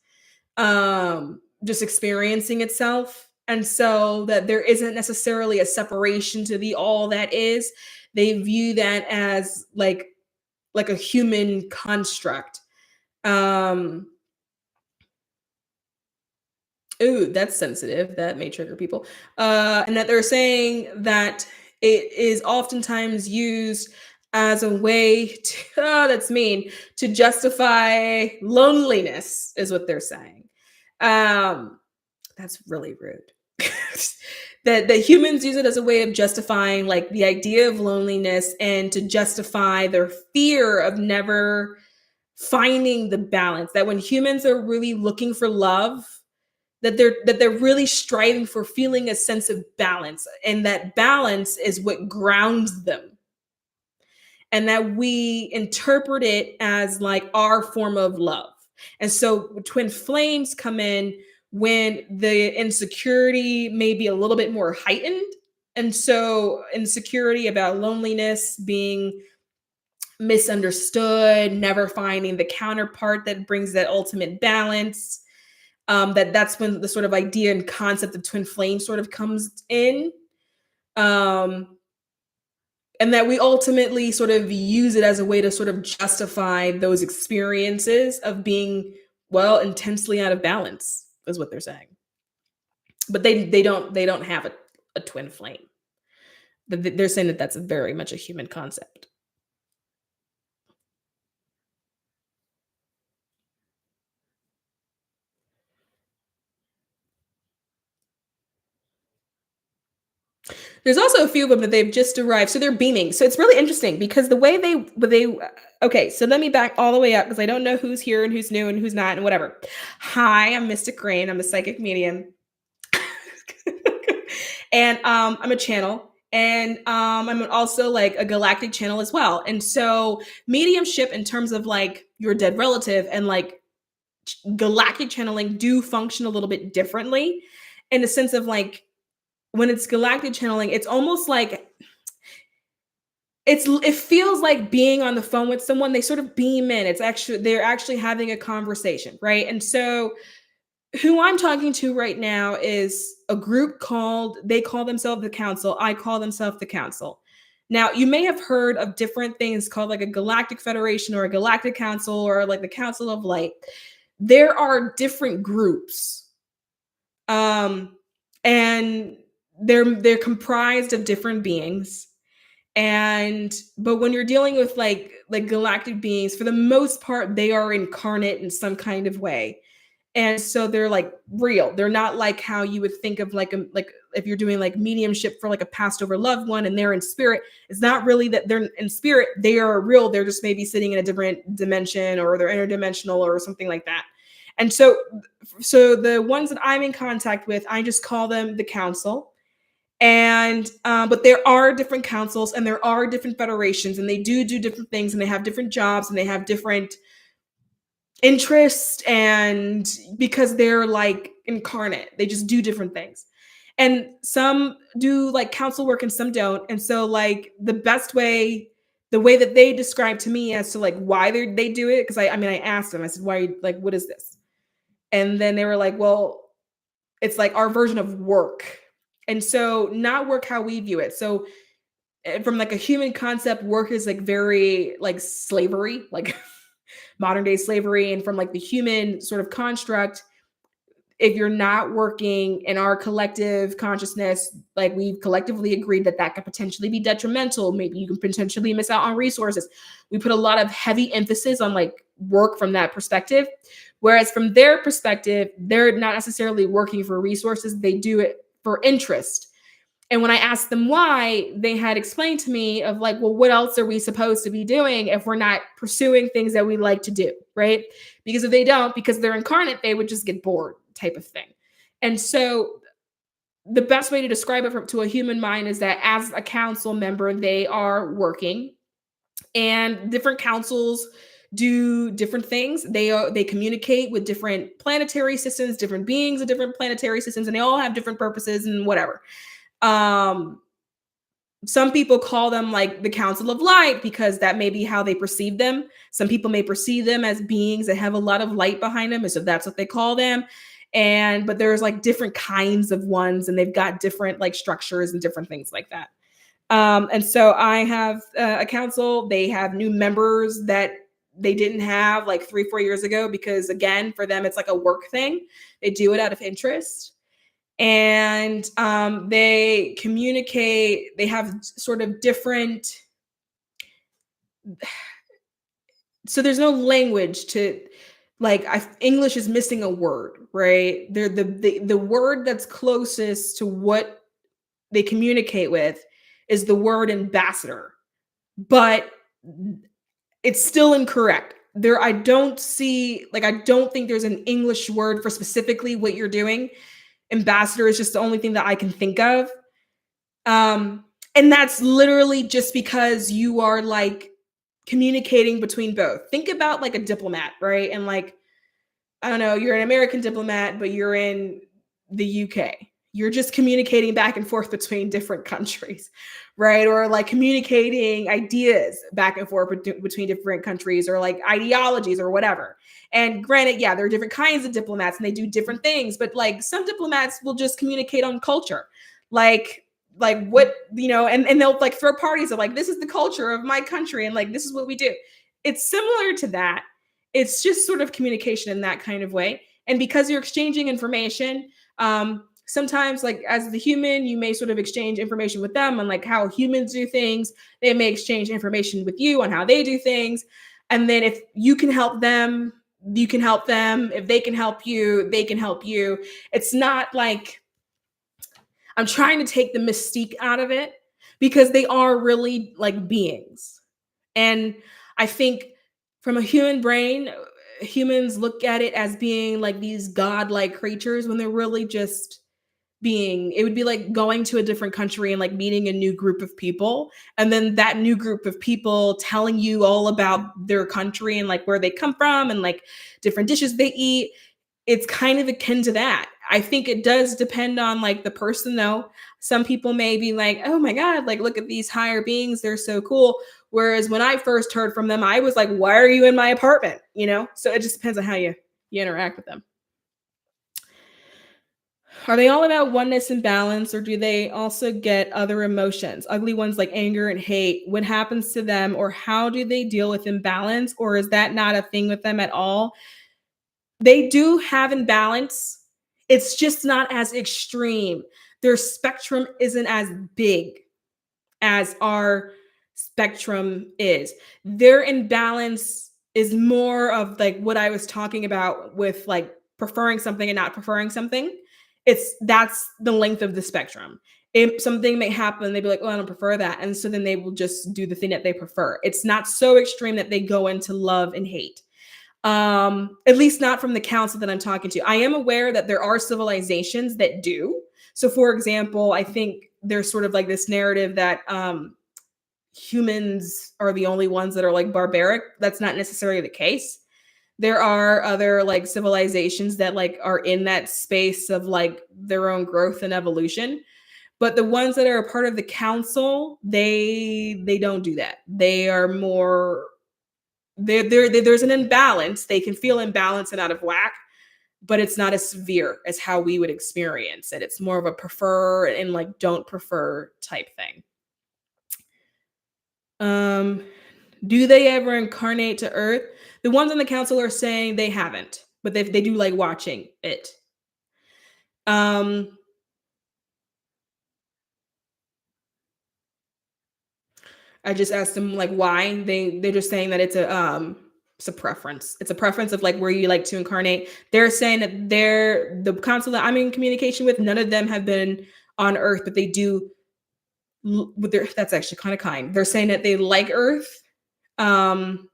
Speaker 1: just experiencing itself. And so that there isn't necessarily a separation to the all that is. They view that as like a human construct. Um, Ooh, that's sensitive. That may trigger people. And that they're saying that it is oftentimes used as a way to, oh, that's mean, to justify loneliness, is what they're saying. Um, that's really rude. That humans use it as a way of justifying like the idea of loneliness, and to justify their fear of never finding the balance. That when humans are really looking for love, that they're really striving for feeling a sense of balance, and that balance is what grounds them, and that we interpret it as like our form of love. And so twin flames come in when the insecurity may be a little bit more heightened. And so insecurity about loneliness, being misunderstood, never finding the counterpart that brings that ultimate balance. That's when the sort of idea and concept of twin flame sort of comes in. Um, and that we ultimately sort of use it as a way to sort of justify those experiences of being, well, intensely out of balance, is what they're saying. But they don't have a twin flame. They're saying that that's very much a human concept. There's also a few of them that they've just arrived, so they're beaming. So it's really interesting because the way they okay. So let me back all the way up, because I don't know who's here and who's new and who's not and whatever. Hi, I'm Mystic Rain. I'm a psychic medium, and I'm a channel, and I'm also like a galactic channel as well. And so mediumship, in terms of like your dead relative, and like galactic channeling, do function a little bit differently, in the sense of like when it's galactic channeling, it's almost like it feels like being on the phone with someone. They sort of beam in. They're actually having a conversation, right? And so who I'm talking to right now is a group they call themselves the Council. I call themselves the Council. Now, you may have heard of different things called like a Galactic Federation or a Galactic Council or like the Council of Light. There are different groups. And they're comprised of different beings. And but when you're dealing with like galactic beings, for the most part they are incarnate in some kind of way. And so they're like real. They're not like how you would think of like if you're doing like mediumship for like a passed over loved one and they're in spirit. It's not really that they're in spirit. They are real. They're just maybe sitting in a different dimension, or they're interdimensional or something like that. And so the ones that I'm in contact with, I just call them the council. And but there are different councils and there are different federations, and they do different things, and they have different jobs, and they have different interests, and because they're like incarnate, they just do different things. And some do like council work and some don't. And so like the way that they describe to me as to like why they do it, because I mean I asked them, I said, why, like, what is this? And then they were like, well, it's like our version of work. And so not work how we view it. So from like a human concept, work is like very like slavery, like modern day slavery. And from like the human sort of construct, if you're not working in our collective consciousness, like we've collectively agreed that that could potentially be detrimental. Maybe you can potentially miss out on resources. We put a lot of heavy emphasis on like work from that perspective. Whereas from their perspective, they're not necessarily working for resources. They do it for interest. And when I asked them why, they had explained to me of like, well, what else are we supposed to be doing if we're not pursuing things that we like to do, right? Because if they don't, because they're incarnate, they would just get bored type of thing. And so the best way to describe it to a human mind is that as a council member, they are working, and different councils do different things. They communicate with different planetary systems, different beings of different planetary systems, and they all have different purposes and whatever. Um, some people call them like the Council of Light because that may be how they perceive them. Some people may perceive them as beings that have a lot of light behind them, and so that's what they call them. And but there's like different kinds of ones, and they've got different like structures and different things like that. And so I have a council. They have new members that they didn't have like 3-4 years ago because again, for them it's like a work thing. They do it out of interest. And they communicate. They have sort of different, so there's no language to like English is missing a word, right? They're the word that's closest to what they communicate with is the word ambassador, but it's still incorrect. I don't think there's an English word for specifically what you're doing. Ambassador is just the only thing that I can think of. And that's literally just because you are like communicating between both. Think about like a diplomat, right? And like, I don't know, you're an American diplomat, but you're in the UK. You're just communicating back and forth between different countries, right? Or like communicating ideas back and forth between different countries, or like ideologies or whatever. And granted, yeah, there are different kinds of diplomats and they do different things, but like some diplomats will just communicate on culture. Like what, and they'll like throw parties of like, this is the culture of my country and like this is what we do. It's similar to that. It's just sort of communication in that kind of way. And because you're exchanging information, sometimes like as the human, you may sort of exchange information with them on like how humans do things. They may exchange information with you on how they do things. And then if you can help them, you can help them. If they can help you, they can help you. It's not like I'm trying to take the mystique out of it because they are really like beings. And I think from a human brain, humans look at it as being like these godlike creatures when they're really just being. It would be like going to a different country and like meeting a new group of people, and then that new group of people telling you all about their country and like where they come from and like different dishes they eat. It's kind of akin to that. I think it does depend on like the person though. Some people may be like, oh my God, like look at these higher beings, they're so cool. Whereas when I first heard from them, I was like, why are you in my apartment? So it just depends on how you interact with them. Are they all about oneness and balance, or do they also get other emotions, ugly ones like anger and hate? What happens to them, or how do they deal with imbalance, or is that not a thing with them at all? They do have imbalance. It's just not as extreme. Their spectrum isn't as big as our spectrum is. Their imbalance is more of like what I was talking about with like preferring something and not preferring something. That's the length of the spectrum. If something may happen, they'd be like, oh, I don't prefer that. And so then they will just do the thing that they prefer. It's not so extreme that they go into love and hate. At least not from the council that I'm talking to. I am aware that there are civilizations that do. So, for example, I think there's sort of like this narrative that humans are the only ones that are like barbaric. That's not necessarily the case. There are other like civilizations that like are in that space of like their own growth and evolution. But the ones that are a part of the council, they don't do that. They are more there's an imbalance. They can feel imbalanced and out of whack, but it's not as severe as how we would experience it. It's more of a prefer and like don't prefer type thing. Do they ever incarnate to Earth? The ones on the council are saying they haven't, but they do like watching it. Um, I just asked them like why. They're just saying that it's a preference. It's a preference of like where you like to incarnate. They're saying that the council that I'm in communication with, none of them have been on Earth, but they do with their that's actually kind of kind. They're saying that they like Earth. Um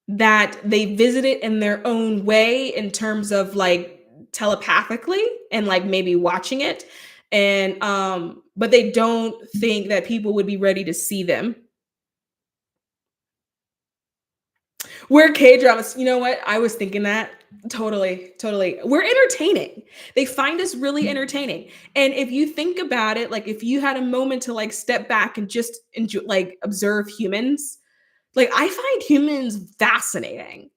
Speaker 1: that they visit it in their own way in terms of like telepathically and like maybe watching it and but they don't think that people would be ready to see them. We're K-dramas. You know what? I was thinking that. Totally. We're entertaining. They find us really entertaining. And if you think about it, like if you had a moment to like step back and just enjoy, like observe humans, like I find humans fascinating.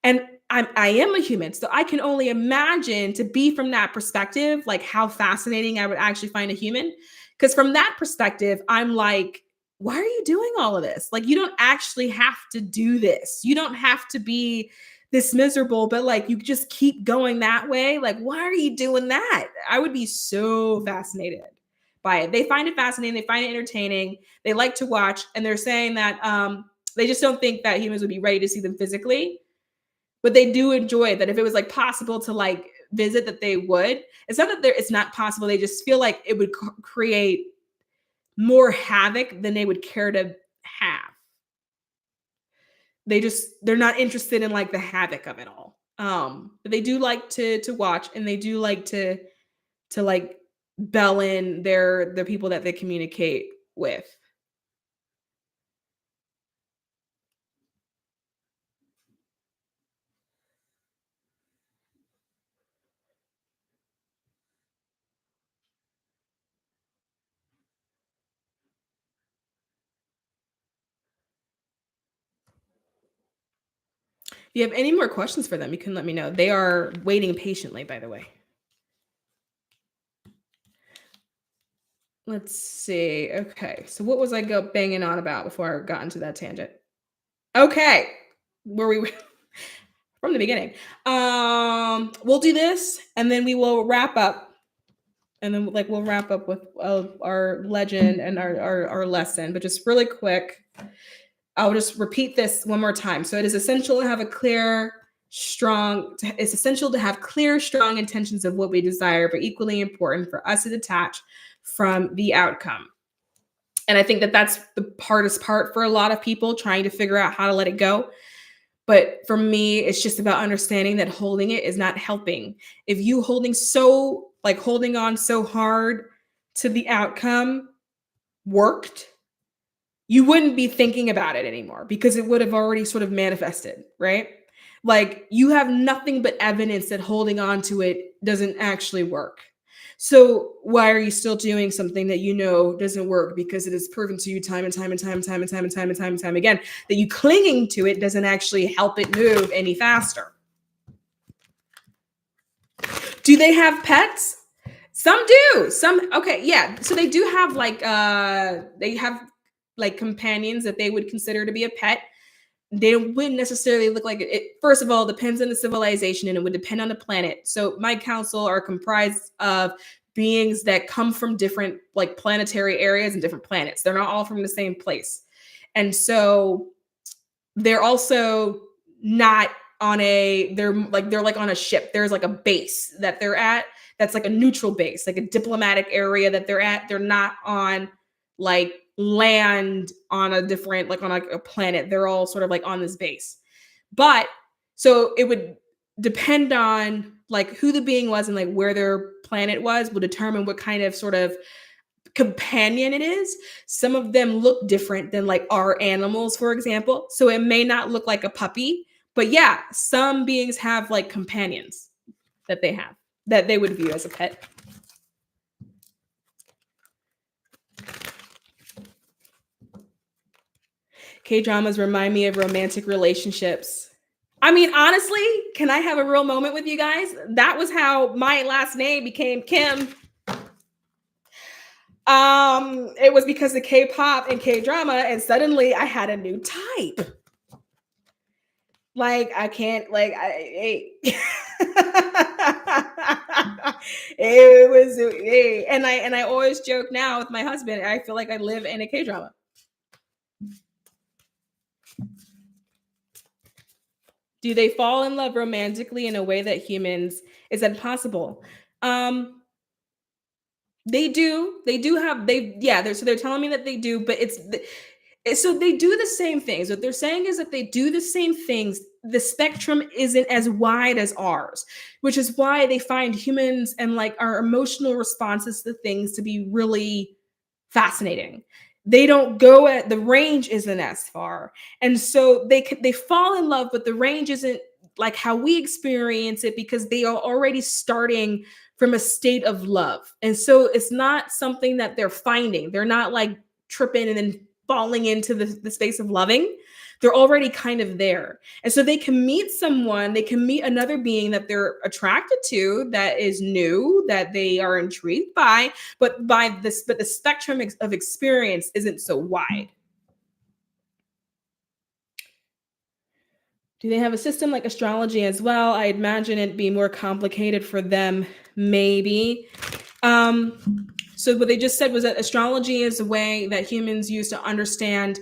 Speaker 1: And I am a human, so I can only imagine to be from that perspective, like how fascinating I would actually find a human. Because from that perspective, I'm like, why are you doing all of this? Like, you don't actually have to do this. You don't have to be this miserable, but like you just keep going that way. Like, why are you doing that? I would be so fascinated by it. They find it fascinating, they find it entertaining, they like to watch, and they're saying that they just don't think that humans would be ready to see them physically, but they do enjoy that if it was like possible to like visit that they would. It's not that it's not possible, they just feel like it would create more havoc than they would care to have. They're not interested in like the havoc of it all. But they do like to watch, and they do like to like bell in their people that they communicate with. If you have any more questions for them, you can let me know. They are waiting patiently, by the way. Let's see. Okay. So what was I go banging on about before I got into that tangent? Okay. Where we were from the beginning. We'll do this and then we will wrap up. And then like we'll wrap up with our legend and our lesson, but just really quick. I'll just repeat this one more time. So it is essential to have a clear, strong, it's essential to have clear, strong intentions of what we desire, but equally important for us to detach from the outcome. And I think that that's the hardest part for a lot of people, trying to figure out how to let it go. But for me, it's just about understanding that holding it is not helping. If you holding on so hard to the outcome worked, you wouldn't be thinking about it anymore because it would have already sort of manifested, right? Like you have nothing but evidence that holding on to it doesn't actually work. So why are you still doing something that you know doesn't work? Because it is proven to you time and time and time and time and time and time and time and time again that you clinging to it doesn't actually help it move any faster. Do they have pets? Some do. Some okay, yeah. So they do have they have like companions that they would consider to be a pet. They wouldn't necessarily look like it. First of all, it depends on the civilization and it would depend on the planet. So my council are comprised of beings that come from different like planetary areas and different planets. They're not all from the same place. And so they're also not on they're like on a ship. There's like a base that they're at that's like a neutral base, like a diplomatic area that they're at. They're not on like land on a different, like on like a planet. They're all sort of like on this base. But so it would depend on like who the being was and like where their planet was will determine what kind of sort of companion it is. Some of them look different than like our animals, for example. So it may not look like a puppy, but yeah, some beings have like companions that they have that they would view as a pet. K-dramas remind me of romantic relationships. I mean, honestly, can I have a real moment with you guys? That was how my last name became Kim. It was because of K-pop and K-drama, and suddenly I had a new type. Like I can't, like it was, and I always joke now with my husband. I feel like I live in a K-drama. Do they fall in love romantically in a way that humans? Is that possible? They do. They do have. They yeah. They're telling me that they do, but so they do the same things. What they're saying is that they do the same things. The spectrum isn't as wide as ours, which is why they find humans and like our emotional responses to things to be really fascinating. They don't go at the range isn't as far, and so they fall in love, but the range isn't like how we experience it because they are already starting from a state of love, and so it's not something that they're finding. They're not like tripping and then falling into the space of loving. They're already kind of there. And so they can meet someone, they can meet another being that they're attracted to, that is new, that they are intrigued by, but the spectrum of experience isn't so wide. Do they have a system like astrology as well? I imagine it'd be more complicated for them, maybe. So what they just said was that astrology is a way that humans use to understand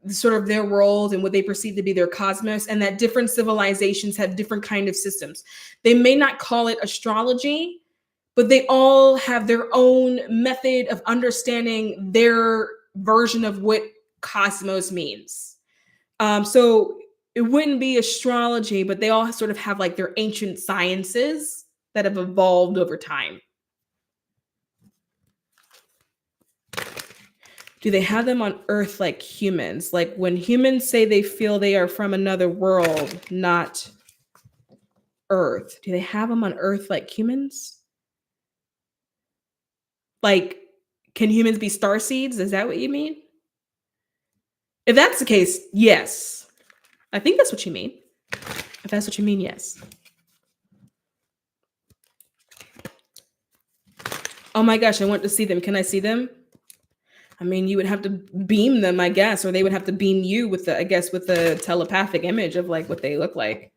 Speaker 1: sort of their world and what they perceive to be their cosmos, and that different civilizations have different kind of systems. They may not call it astrology, but they all have their own method of understanding their version of what cosmos means. So it wouldn't be astrology, but they all sort of have like their ancient sciences that have evolved over time. Do they have them on Earth like humans? Like when humans say they feel they are from another world, not Earth, do they have them on Earth like humans? Like, can humans be star seeds? Is that what you mean? If that's the case, yes. I think that's what you mean. If that's what you mean, yes. Oh my gosh, I want to see them. Can I see them? I mean, you would have to beam them, I guess, or they would have to beam you with the, I guess, with the telepathic image of like what they look like.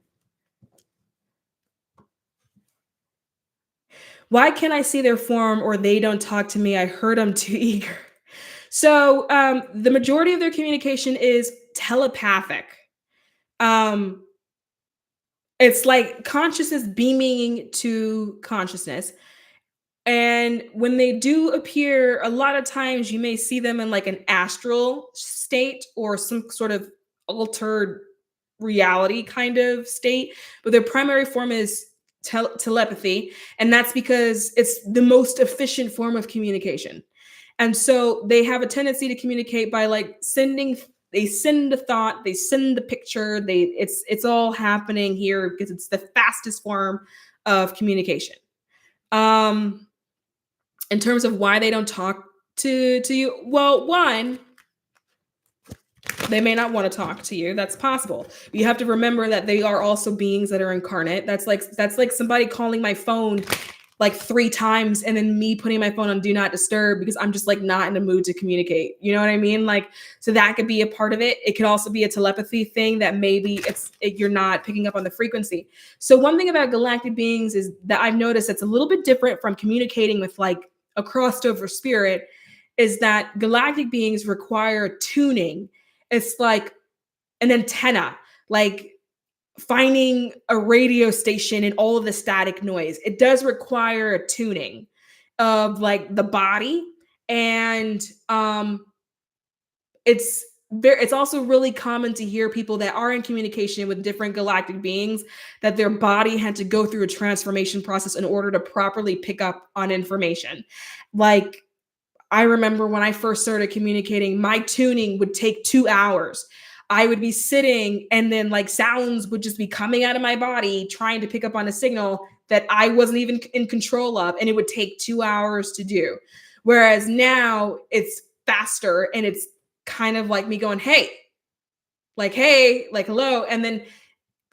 Speaker 1: Why can't I see their form or they don't talk to me? I heard I'm too eager. So the majority of their communication is telepathic. Um, it's like consciousness beaming to consciousness. And when they do appear, a lot of times you may see them in like an astral state or some sort of altered reality kind of state, but their primary form is telepathy. And that's because it's the most efficient form of communication. And so they have a tendency to communicate by like they send a thought, they send a picture, it's all happening here because it's the fastest form of communication. Um, in terms of why they don't talk to you, well, one, they may not want to talk to you. That's possible. You have to remember that they are also beings that are incarnate. That's like somebody calling my phone like 3 times and then me putting my phone on do not disturb because I'm just like not in the mood to communicate. You know what I mean? Like, so that could be a part of it. It could also be a telepathy thing that maybe you're not picking up on the frequency. So one thing about galactic beings is that I've noticed that's a little bit different from communicating with like a crossed over spirit is that galactic beings require tuning. It's like an antenna, like finding a radio station and all of the static noise. It does require a tuning of like the body And it's also really common to hear people that are in communication with different galactic beings that their body had to go through a transformation process in order to properly pick up on information. Like, I remember when I first started communicating, my tuning would take 2 hours. I would be sitting and then like sounds would just be coming out of my body trying to pick up on a signal that I wasn't even in control of, and it would take 2 hours to do. Whereas now it's faster, and it's kind of like me going, hey, like hello. And then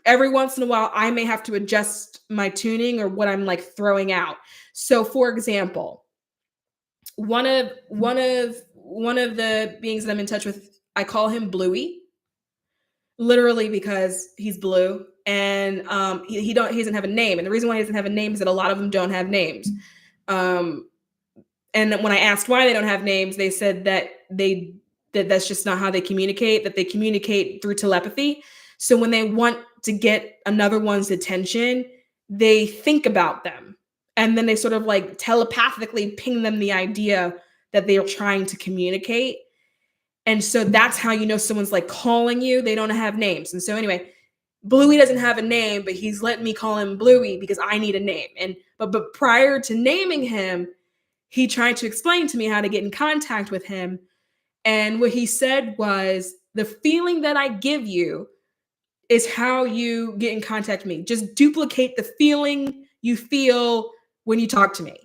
Speaker 1: every once in a while, I may have to adjust my tuning or what I'm like throwing out. So for example, one of the beings that I'm in touch with, I call him Bluey, literally because he's blue, and he doesn't have a name. And the reason why he doesn't have a name is that a lot of them don't have names. Um, and when I asked why they don't have names, they said that that's just not how they communicate. That they communicate through telepathy. So when they want to get another one's attention, they think about them, and then they sort of like telepathically ping them the idea that they are trying to communicate. And so that's how you know someone's like calling you. They don't have names. And so anyway, Bluey doesn't have a name, but he's letting me call him Bluey because I need a name. And but prior to naming him, he tried to explain to me how to get in contact with him. And what he said was, the feeling that I give you is how you get in contact with me. Just duplicate the feeling you feel when you talk to me.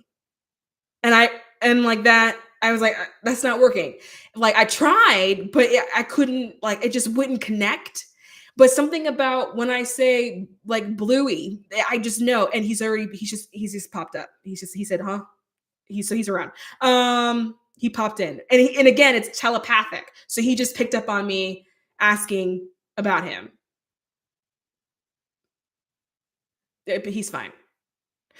Speaker 1: And like that, I was like, that's not working. Like, I tried, but I couldn't, like, it just wouldn't connect. But something about when I say like Bluey, I just know. And he's just popped up. He said, huh? He's around. He popped in, and again, it's telepathic. So he just picked up on me asking about him. But he's fine.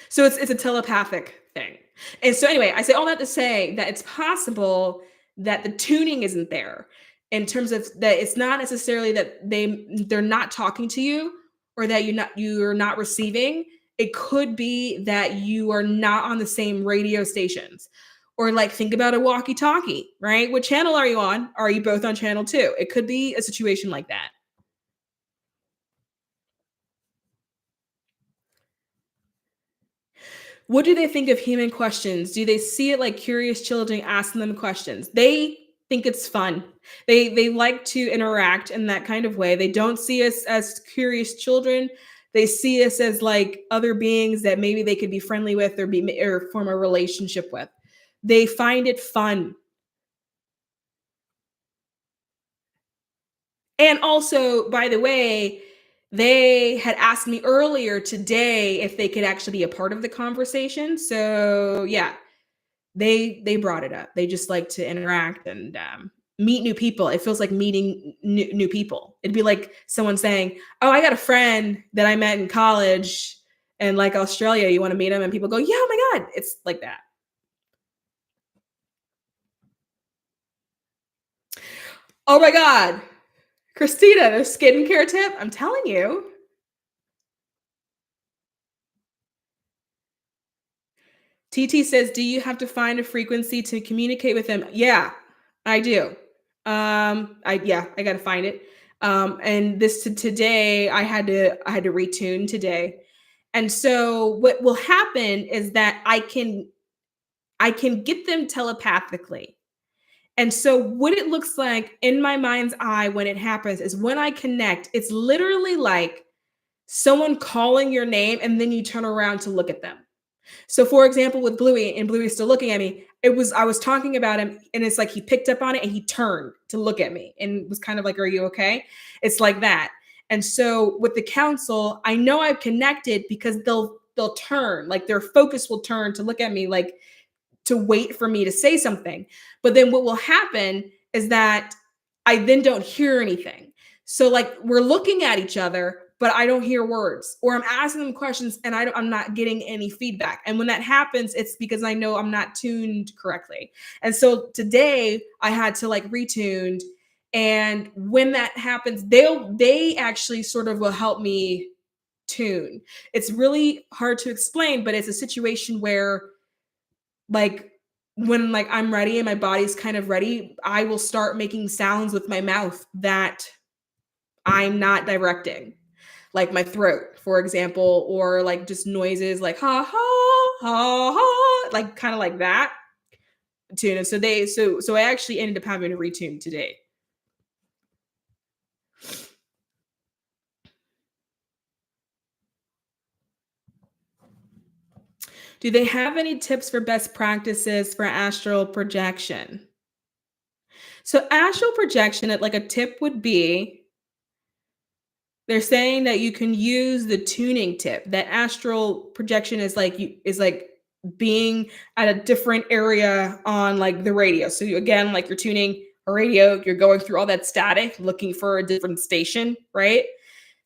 Speaker 1: So it's a telepathic thing. And so anyway, I say all that to say that it's possible that the tuning isn't there, in terms of that it's not necessarily that they're not talking to you, or that you're not receiving. It could be that you are not on the same radio stations. Or like, think about a walkie-talkie, right? What channel are you on? Are you both on channel 2? It could be a situation like that. What do they think of human questions? Do they see it like curious children asking them questions? They think it's fun. They like to interact in that kind of way. They don't see us as curious children. They see us as like other beings that maybe they could be friendly with, or form a relationship with. They find it fun. And also, by the way, they had asked me earlier today if they could actually be a part of the conversation. So yeah, they brought it up. They just like to interact and meet new people. It feels like meeting new people. It'd be like someone saying, "Oh, I got a friend that I met in college in like Australia. You want to meet him?" And people go, "Yeah, oh my god!" It's like that. Oh my god, Christina, the skincare tip. I'm telling you. TT says, "Do you have to find a frequency to communicate with them?" Yeah, I do. I got to find it. And today I had to retune today. And so what will happen is that I can get them telepathically. And so what it looks like in my mind's eye when it happens is, when I connect, it's literally like someone calling your name and then you turn around to look at them. So for example, with Bluey, and Bluey's still looking at me, I was talking about him, and it's like he picked up on it and he turned to look at me and was kind of like, "Are you okay?" It's like that. And so with the council, I know I've connected because they'll turn, like their focus will turn to look at me, like to wait for me to say something. But then what will happen is that I then don't hear anything. So like, we're looking at each other, but I don't hear words, or I'm asking them questions and I'm not getting any feedback. And when that happens, it's because I know I'm not tuned correctly. And so today I had to like retune. And when that happens, they actually sort of will help me tune. It's really hard to explain, but it's a situation where like when like I'm ready and my body's kind of ready, I will start making sounds with my mouth that I'm not directing, like my throat, for example, or like just noises like ha ha ha ha, like kind of like that tune. And so I actually ended up having to retune today. Do they have any tips for best practices for astral projection? So astral projection, like a tip would be, they're saying that you can use the tuning tip. That astral projection is like being at a different area on like the radio. So again, like you're tuning a radio, you're going through all that static, looking for a different station, right?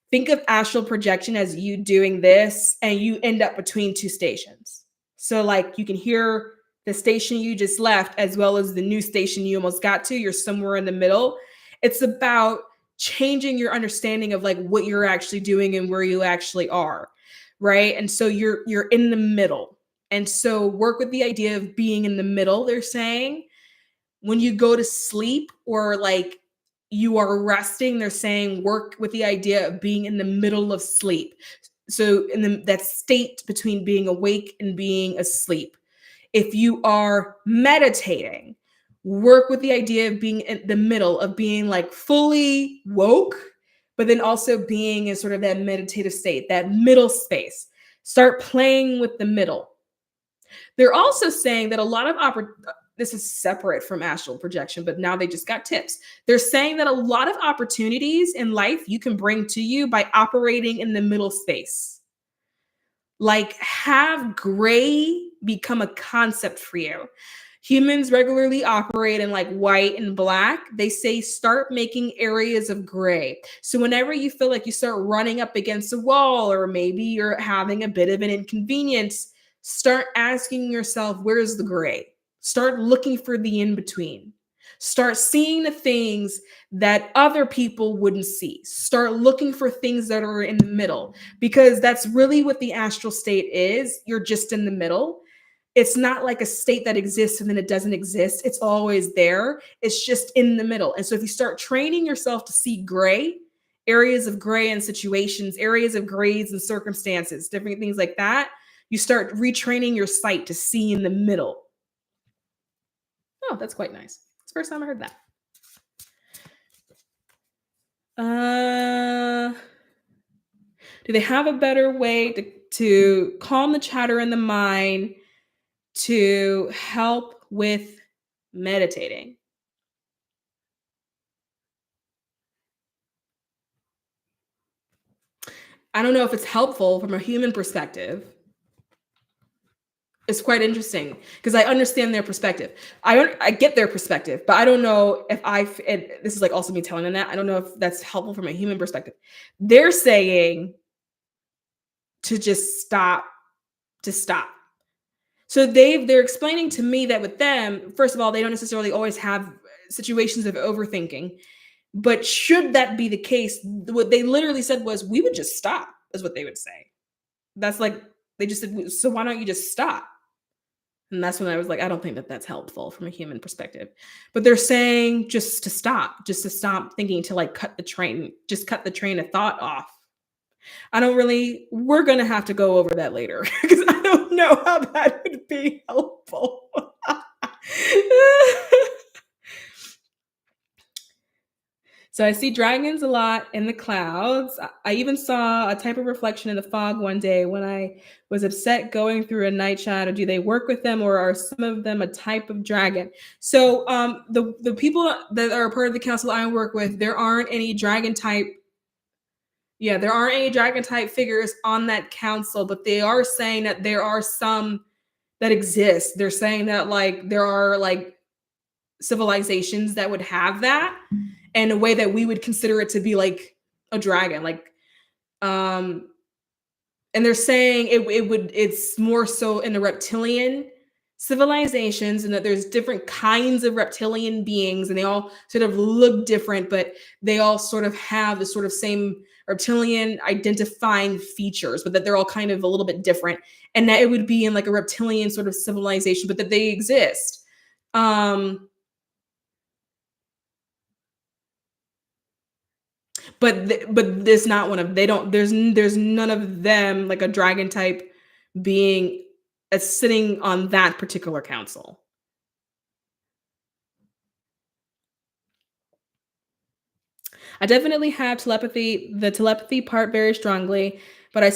Speaker 1: Think of astral projection as you doing this and you end up between two stations. So like you can hear the station you just left as well as the new station you almost got to. You're somewhere in the middle. It's about changing your understanding of like what you're actually doing and where you actually are, right? And so you're in the middle. And so work with the idea of being in the middle, they're saying. When you go to sleep or like you are resting, they're saying work with the idea of being in the middle of sleep. So that state between being awake and being asleep. If you are meditating, work with the idea of being in the middle, of being like fully woke, but then also being in sort of that meditative state, that middle space. Start playing with the middle. They're also saying that a lot of this is separate from astral projection, but now they just got tips. They're saying that a lot of opportunities in life you can bring to you by operating in the middle space. Like have gray become a concept for you. Humans regularly operate in like white and black. They say start making areas of gray. So whenever you feel like you start running up against a wall, or maybe you're having a bit of an inconvenience, start asking yourself, where's the gray? Start looking for the in between. Start seeing the things that other people wouldn't see. Start looking for things that are in the middle, because that's really what the astral state is. You're just in the middle. It's not like a state that exists and then it doesn't exist. It's always there. It's just in the middle. And so if you start training yourself to see gray, areas of gray in situations, areas of grays and circumstances, different things like that, you start retraining your sight to see in the middle. Oh, that's quite nice. It's the first time I heard that. Do they have a better way to calm the chatter in the mind to help with meditating? I don't know if it's helpful from a human perspective. It's quite interesting because I understand their perspective. I get their perspective, but I don't know if this is like also me telling them that. I don't know if that's helpful from a human perspective. They're saying to just stop, to stop. So they're explaining to me that with them, first of all, they don't necessarily always have situations of overthinking. But should that be the case, what they literally said was, we would just stop, is what they would say. That's like, they just said, so why don't you just stop? And that's when I was like, I don't think that that's helpful from a human perspective. But they're saying just to stop thinking, to like cut the train of thought off. We're going to have to go over that later because I don't know how that would be helpful. So I see dragons a lot in the clouds. I even saw a type of reflection in the fog one day when I was upset going through a night shadow. Do they work with them, or are some of them a type of dragon? So the people that are part of the council I work with, there aren't any dragon type. Yeah, there aren't any dragon type figures on that council, but they are saying that there are some that exist. They're saying that like there are like civilizations that would have that in a way that we would consider it to be like a dragon, like and they're saying it's more so in the reptilian civilizations, and that there's different kinds of reptilian beings and they all sort of look different, but they all sort of have the sort of same reptilian identifying features, but that they're all kind of a little bit different, and that it would be in like a reptilian sort of civilization, but that they exist. Um, but there's not one of they don't there's none of them like a dragon type being sitting on that particular council. I definitely have telepathy, the telepathy part very strongly, but I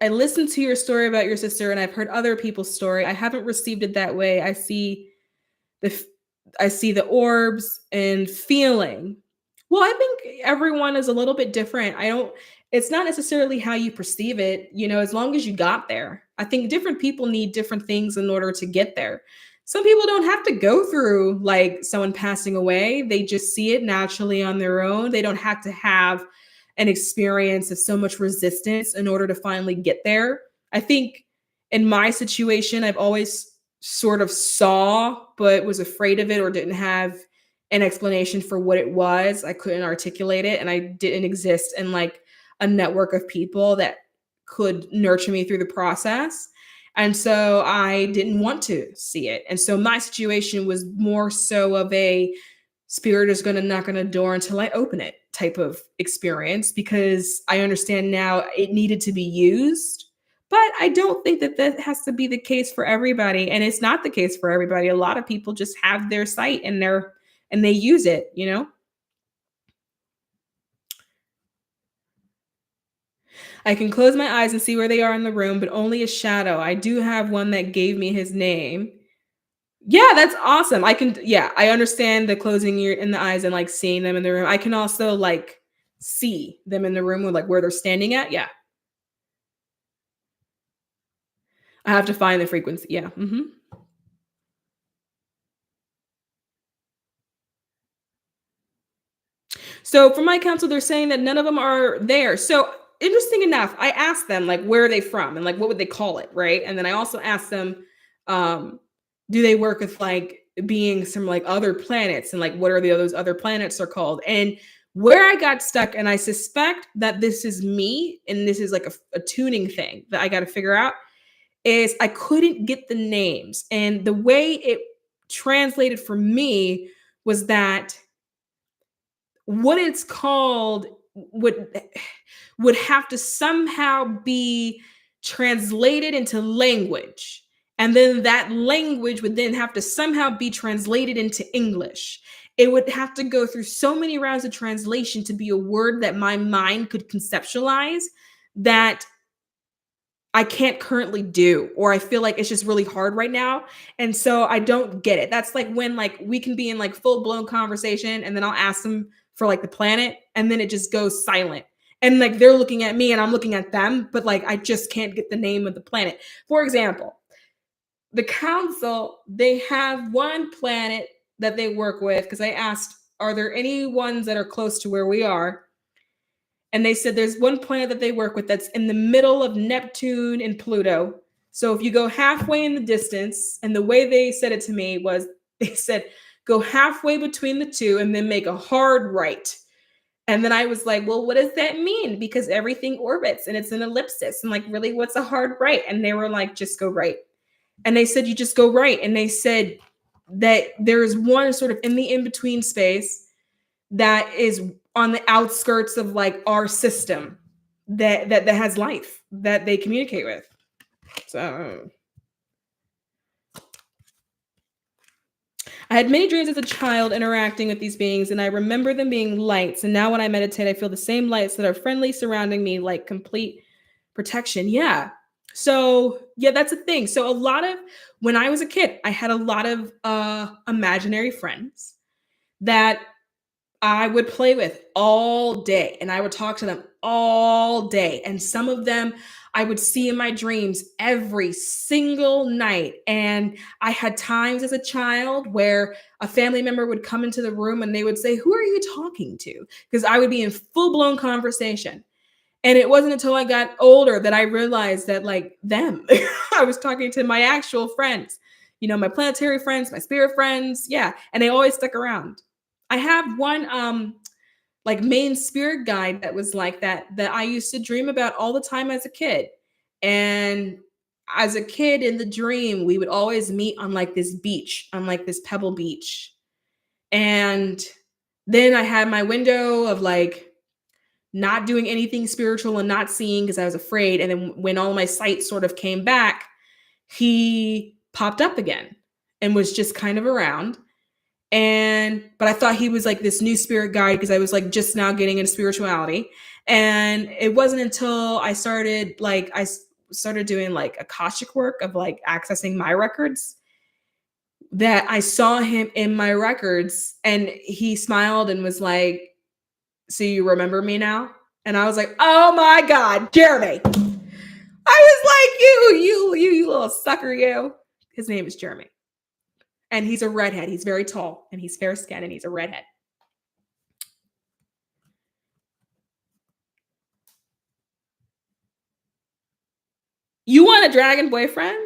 Speaker 1: listen to your story about your sister and I've heard other people's story. I haven't received it that way. The f- I see the orbs and feeling. Well, I think everyone is a little bit different. I don't It's not necessarily how you perceive it, as long as you got there. I think different people need different things in order to get there. Some people don't have to go through like someone passing away. They just see it naturally on their own. They don't have to have an experience of so much resistance in order to finally get there. I think in my situation, I've always sort of saw, but was afraid of it or didn't have an explanation for what it was. I couldn't articulate it, and I didn't exist in like a network of people that could nurture me through the process. And so I didn't want to see it. And so my situation was more so of a spirit is going to knock on a door until I open it type of experience, because I understand now it needed to be used. But I don't think that that has to be the case for everybody. And it's not the case for everybody. A lot of people just have their sight and they use it. I can close my eyes and see where they are in the room, but only a shadow. I do have one that gave me his name. Yeah, that's awesome. Yeah, I understand the closing your in the eyes and like seeing them in the room. I can also like see them in the room with like where they're standing at. Yeah. I have to find the frequency. Yeah. So for my council, they're saying that none of them are there. So interesting enough, I asked them like where are they from and like what would they call it, right? And then I also asked them, um, do they work with like beings from like other planets and like what are those other planets are called? And where I got stuck, and I suspect that this is me, and this is like a tuning thing that I got to figure out, is I couldn't get the names, and the way it translated for me was that what it's called would have to somehow be translated into language, and then that language would then have to somehow be translated into English. It would have to go through so many rounds of translation to be a word that my mind could conceptualize, that I can't currently do, or I feel like it's just really hard right now. And so I don't get it. That's like when like we can be in like full blown conversation and then I'll ask them for like the planet and then it just goes silent. And like they're looking at me and I'm looking at them, but like I just can't get the name of the planet. For example, the council, they have one planet that they work with, because I asked, are there any ones that are close to where we are? And they said there's one planet that they work with that's in the middle of Neptune and Pluto. So if you go halfway in the distance, and the way they said it to me was they said, go halfway between the two and then make a hard right. And then I was like, well, what does that mean? Because everything orbits and it's an ellipsis. And like, really, what's a hard right? And they were like, just go right. And they said, you just go right. And they said that there is one sort of in the in between space that is on the outskirts of like our system that has life that they communicate with. So I had many dreams as a child interacting with these beings, and I remember them being lights. And now when I meditate, I feel the same lights that are friendly surrounding me, like complete protection. Yeah. So yeah, that's a thing. So a lot of when I was a kid, I had a lot of imaginary friends that I would play with all day and I would talk to them all day. And some of them I would see in my dreams every single night. And I had times as a child where a family member would come into the room and they would say, who are you talking to? Because I would be in full blown conversation. And it wasn't until I got older that I realized that, like, them, I was talking to my actual friends, my planetary friends, my spirit friends. Yeah. And they always stuck around. I have one like main spirit guide that was like that I used to dream about all the time as a kid. And as a kid in the dream, we would always meet on like this beach, on like this pebble beach. And then I had my window of like not doing anything spiritual and not seeing because I was afraid. And then when all my sight sort of came back, he popped up again and was just kind of around. But I thought he was like this new spirit guide because I was like just now getting into spirituality. And it wasn't until I started doing like Akashic work of like accessing my records that I saw him in my records, and he smiled and was like, "So you remember me now?" And I was like, "Oh my God, Jeremy." I was like, you little sucker, you. His name is Jeremy. And he's a redhead. He's very tall and he's fair skinned and he's a redhead. You want a dragon boyfriend?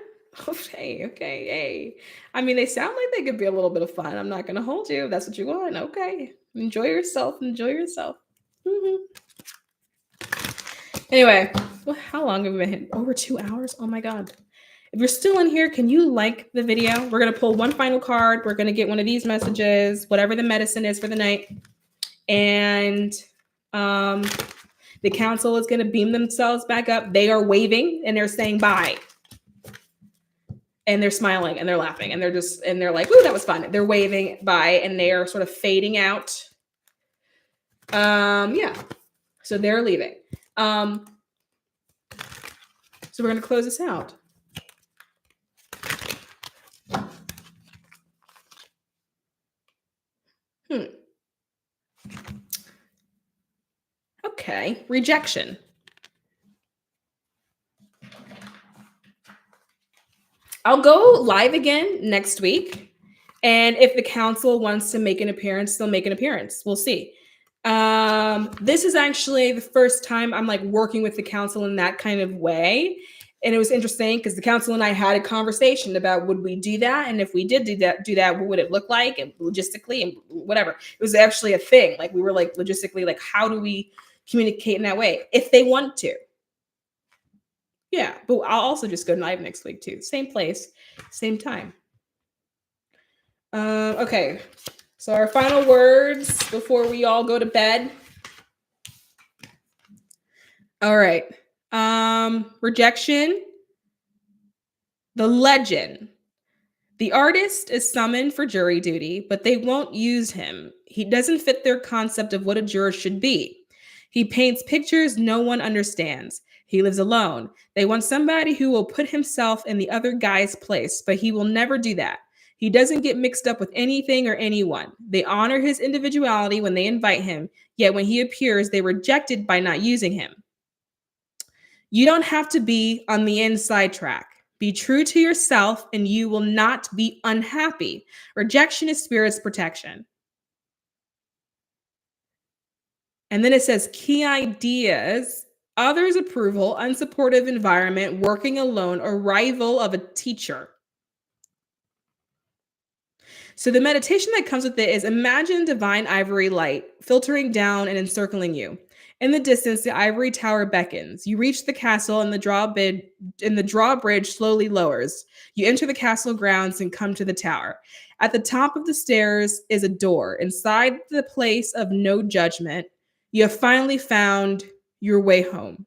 Speaker 1: Okay, okay, hey. I mean, they sound like they could be a little bit of fun. I'm not going to hold you. If that's what you want. Okay. Enjoy yourself. Enjoy yourself. Mm-hmm. Anyway, how long have we been? Over 2 hours? Oh my God. If you're still in here, can you like the video? We're going to pull one final card. We're going to get one of these messages, whatever the medicine is for the night. And the council is going to beam themselves back up. They are waving and they're saying bye. And they're smiling and they're laughing and they're like, ooh, that was fun. They're waving bye and they are sort of fading out. Yeah. So they're leaving. So we're going to close this out. Okay. Rejection. I'll go live again next week. And if the council wants to make an appearance, they'll make an appearance. We'll see. This is actually the first time I'm like working with the council in that kind of way. And it was interesting because the council and I had a conversation about would we do that? And if we did do that, what would it look like? And logistically and whatever. It was actually a thing. Like we were like logistically, like how do we communicate in that way? If they want to. Yeah, but I'll also just go live next week too. Same place, same time. Okay, so our final words before we all go to bed. All right. Rejection. The legend. The artist is summoned for jury duty, but they won't use him. He doesn't fit their concept of what a juror should be. He paints pictures no one understands. He lives alone. They want somebody who will put himself in the other guy's place, but he will never do that. He doesn't get mixed up with anything or anyone. They honor his individuality when they invite him, yet when he appears, they reject it by not using him. You don't have to be on the inside track. Be true to yourself and you will not be unhappy. Rejection is spirit's protection. And then it says key ideas, others' approval, unsupportive environment, working alone, arrival of a teacher. So the meditation that comes with it is imagine divine ivory light filtering down and encircling you. In the distance, the ivory tower beckons. You reach the castle and the drawbridge slowly lowers. You enter the castle grounds and come to the tower. At the top of the stairs is a door. Inside the place of no judgment, you have finally found your way home.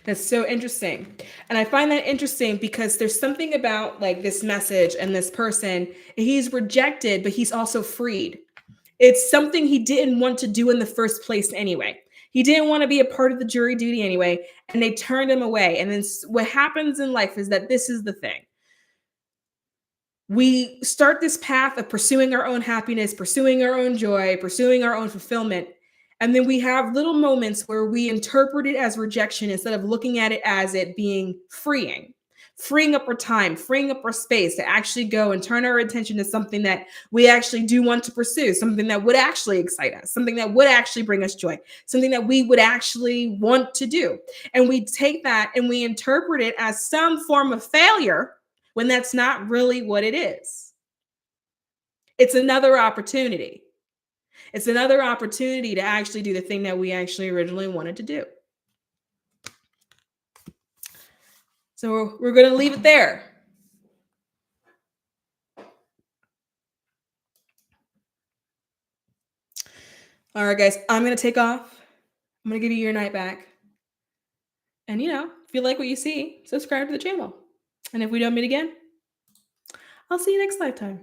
Speaker 1: That's so interesting. And I find that interesting because there's something about like this message and this person, he's rejected, but he's also freed. It's something he didn't want to do in the first place anyway. He didn't want to be a part of the jury duty anyway, and they turned him away. And then what happens in life is that this is the thing. We start this path of pursuing our own happiness, pursuing our own joy, pursuing our own fulfillment. And then we have little moments where we interpret it as rejection instead of looking at it as it being freeing up our time, freeing up our space to actually go and turn our attention to something that we actually do want to pursue, something that would actually excite us, something that would actually bring us joy, something that we would actually want to do. And we take that and we interpret it as some form of failure when that's not really what it is. It's another opportunity. It's another opportunity to actually do the thing that we actually originally wanted to do. So we're going to leave it there. All right, guys, I'm going to take off. I'm going to give you your night back. And, if you like what you see, subscribe to the channel. And if we don't meet again, I'll see you next lifetime.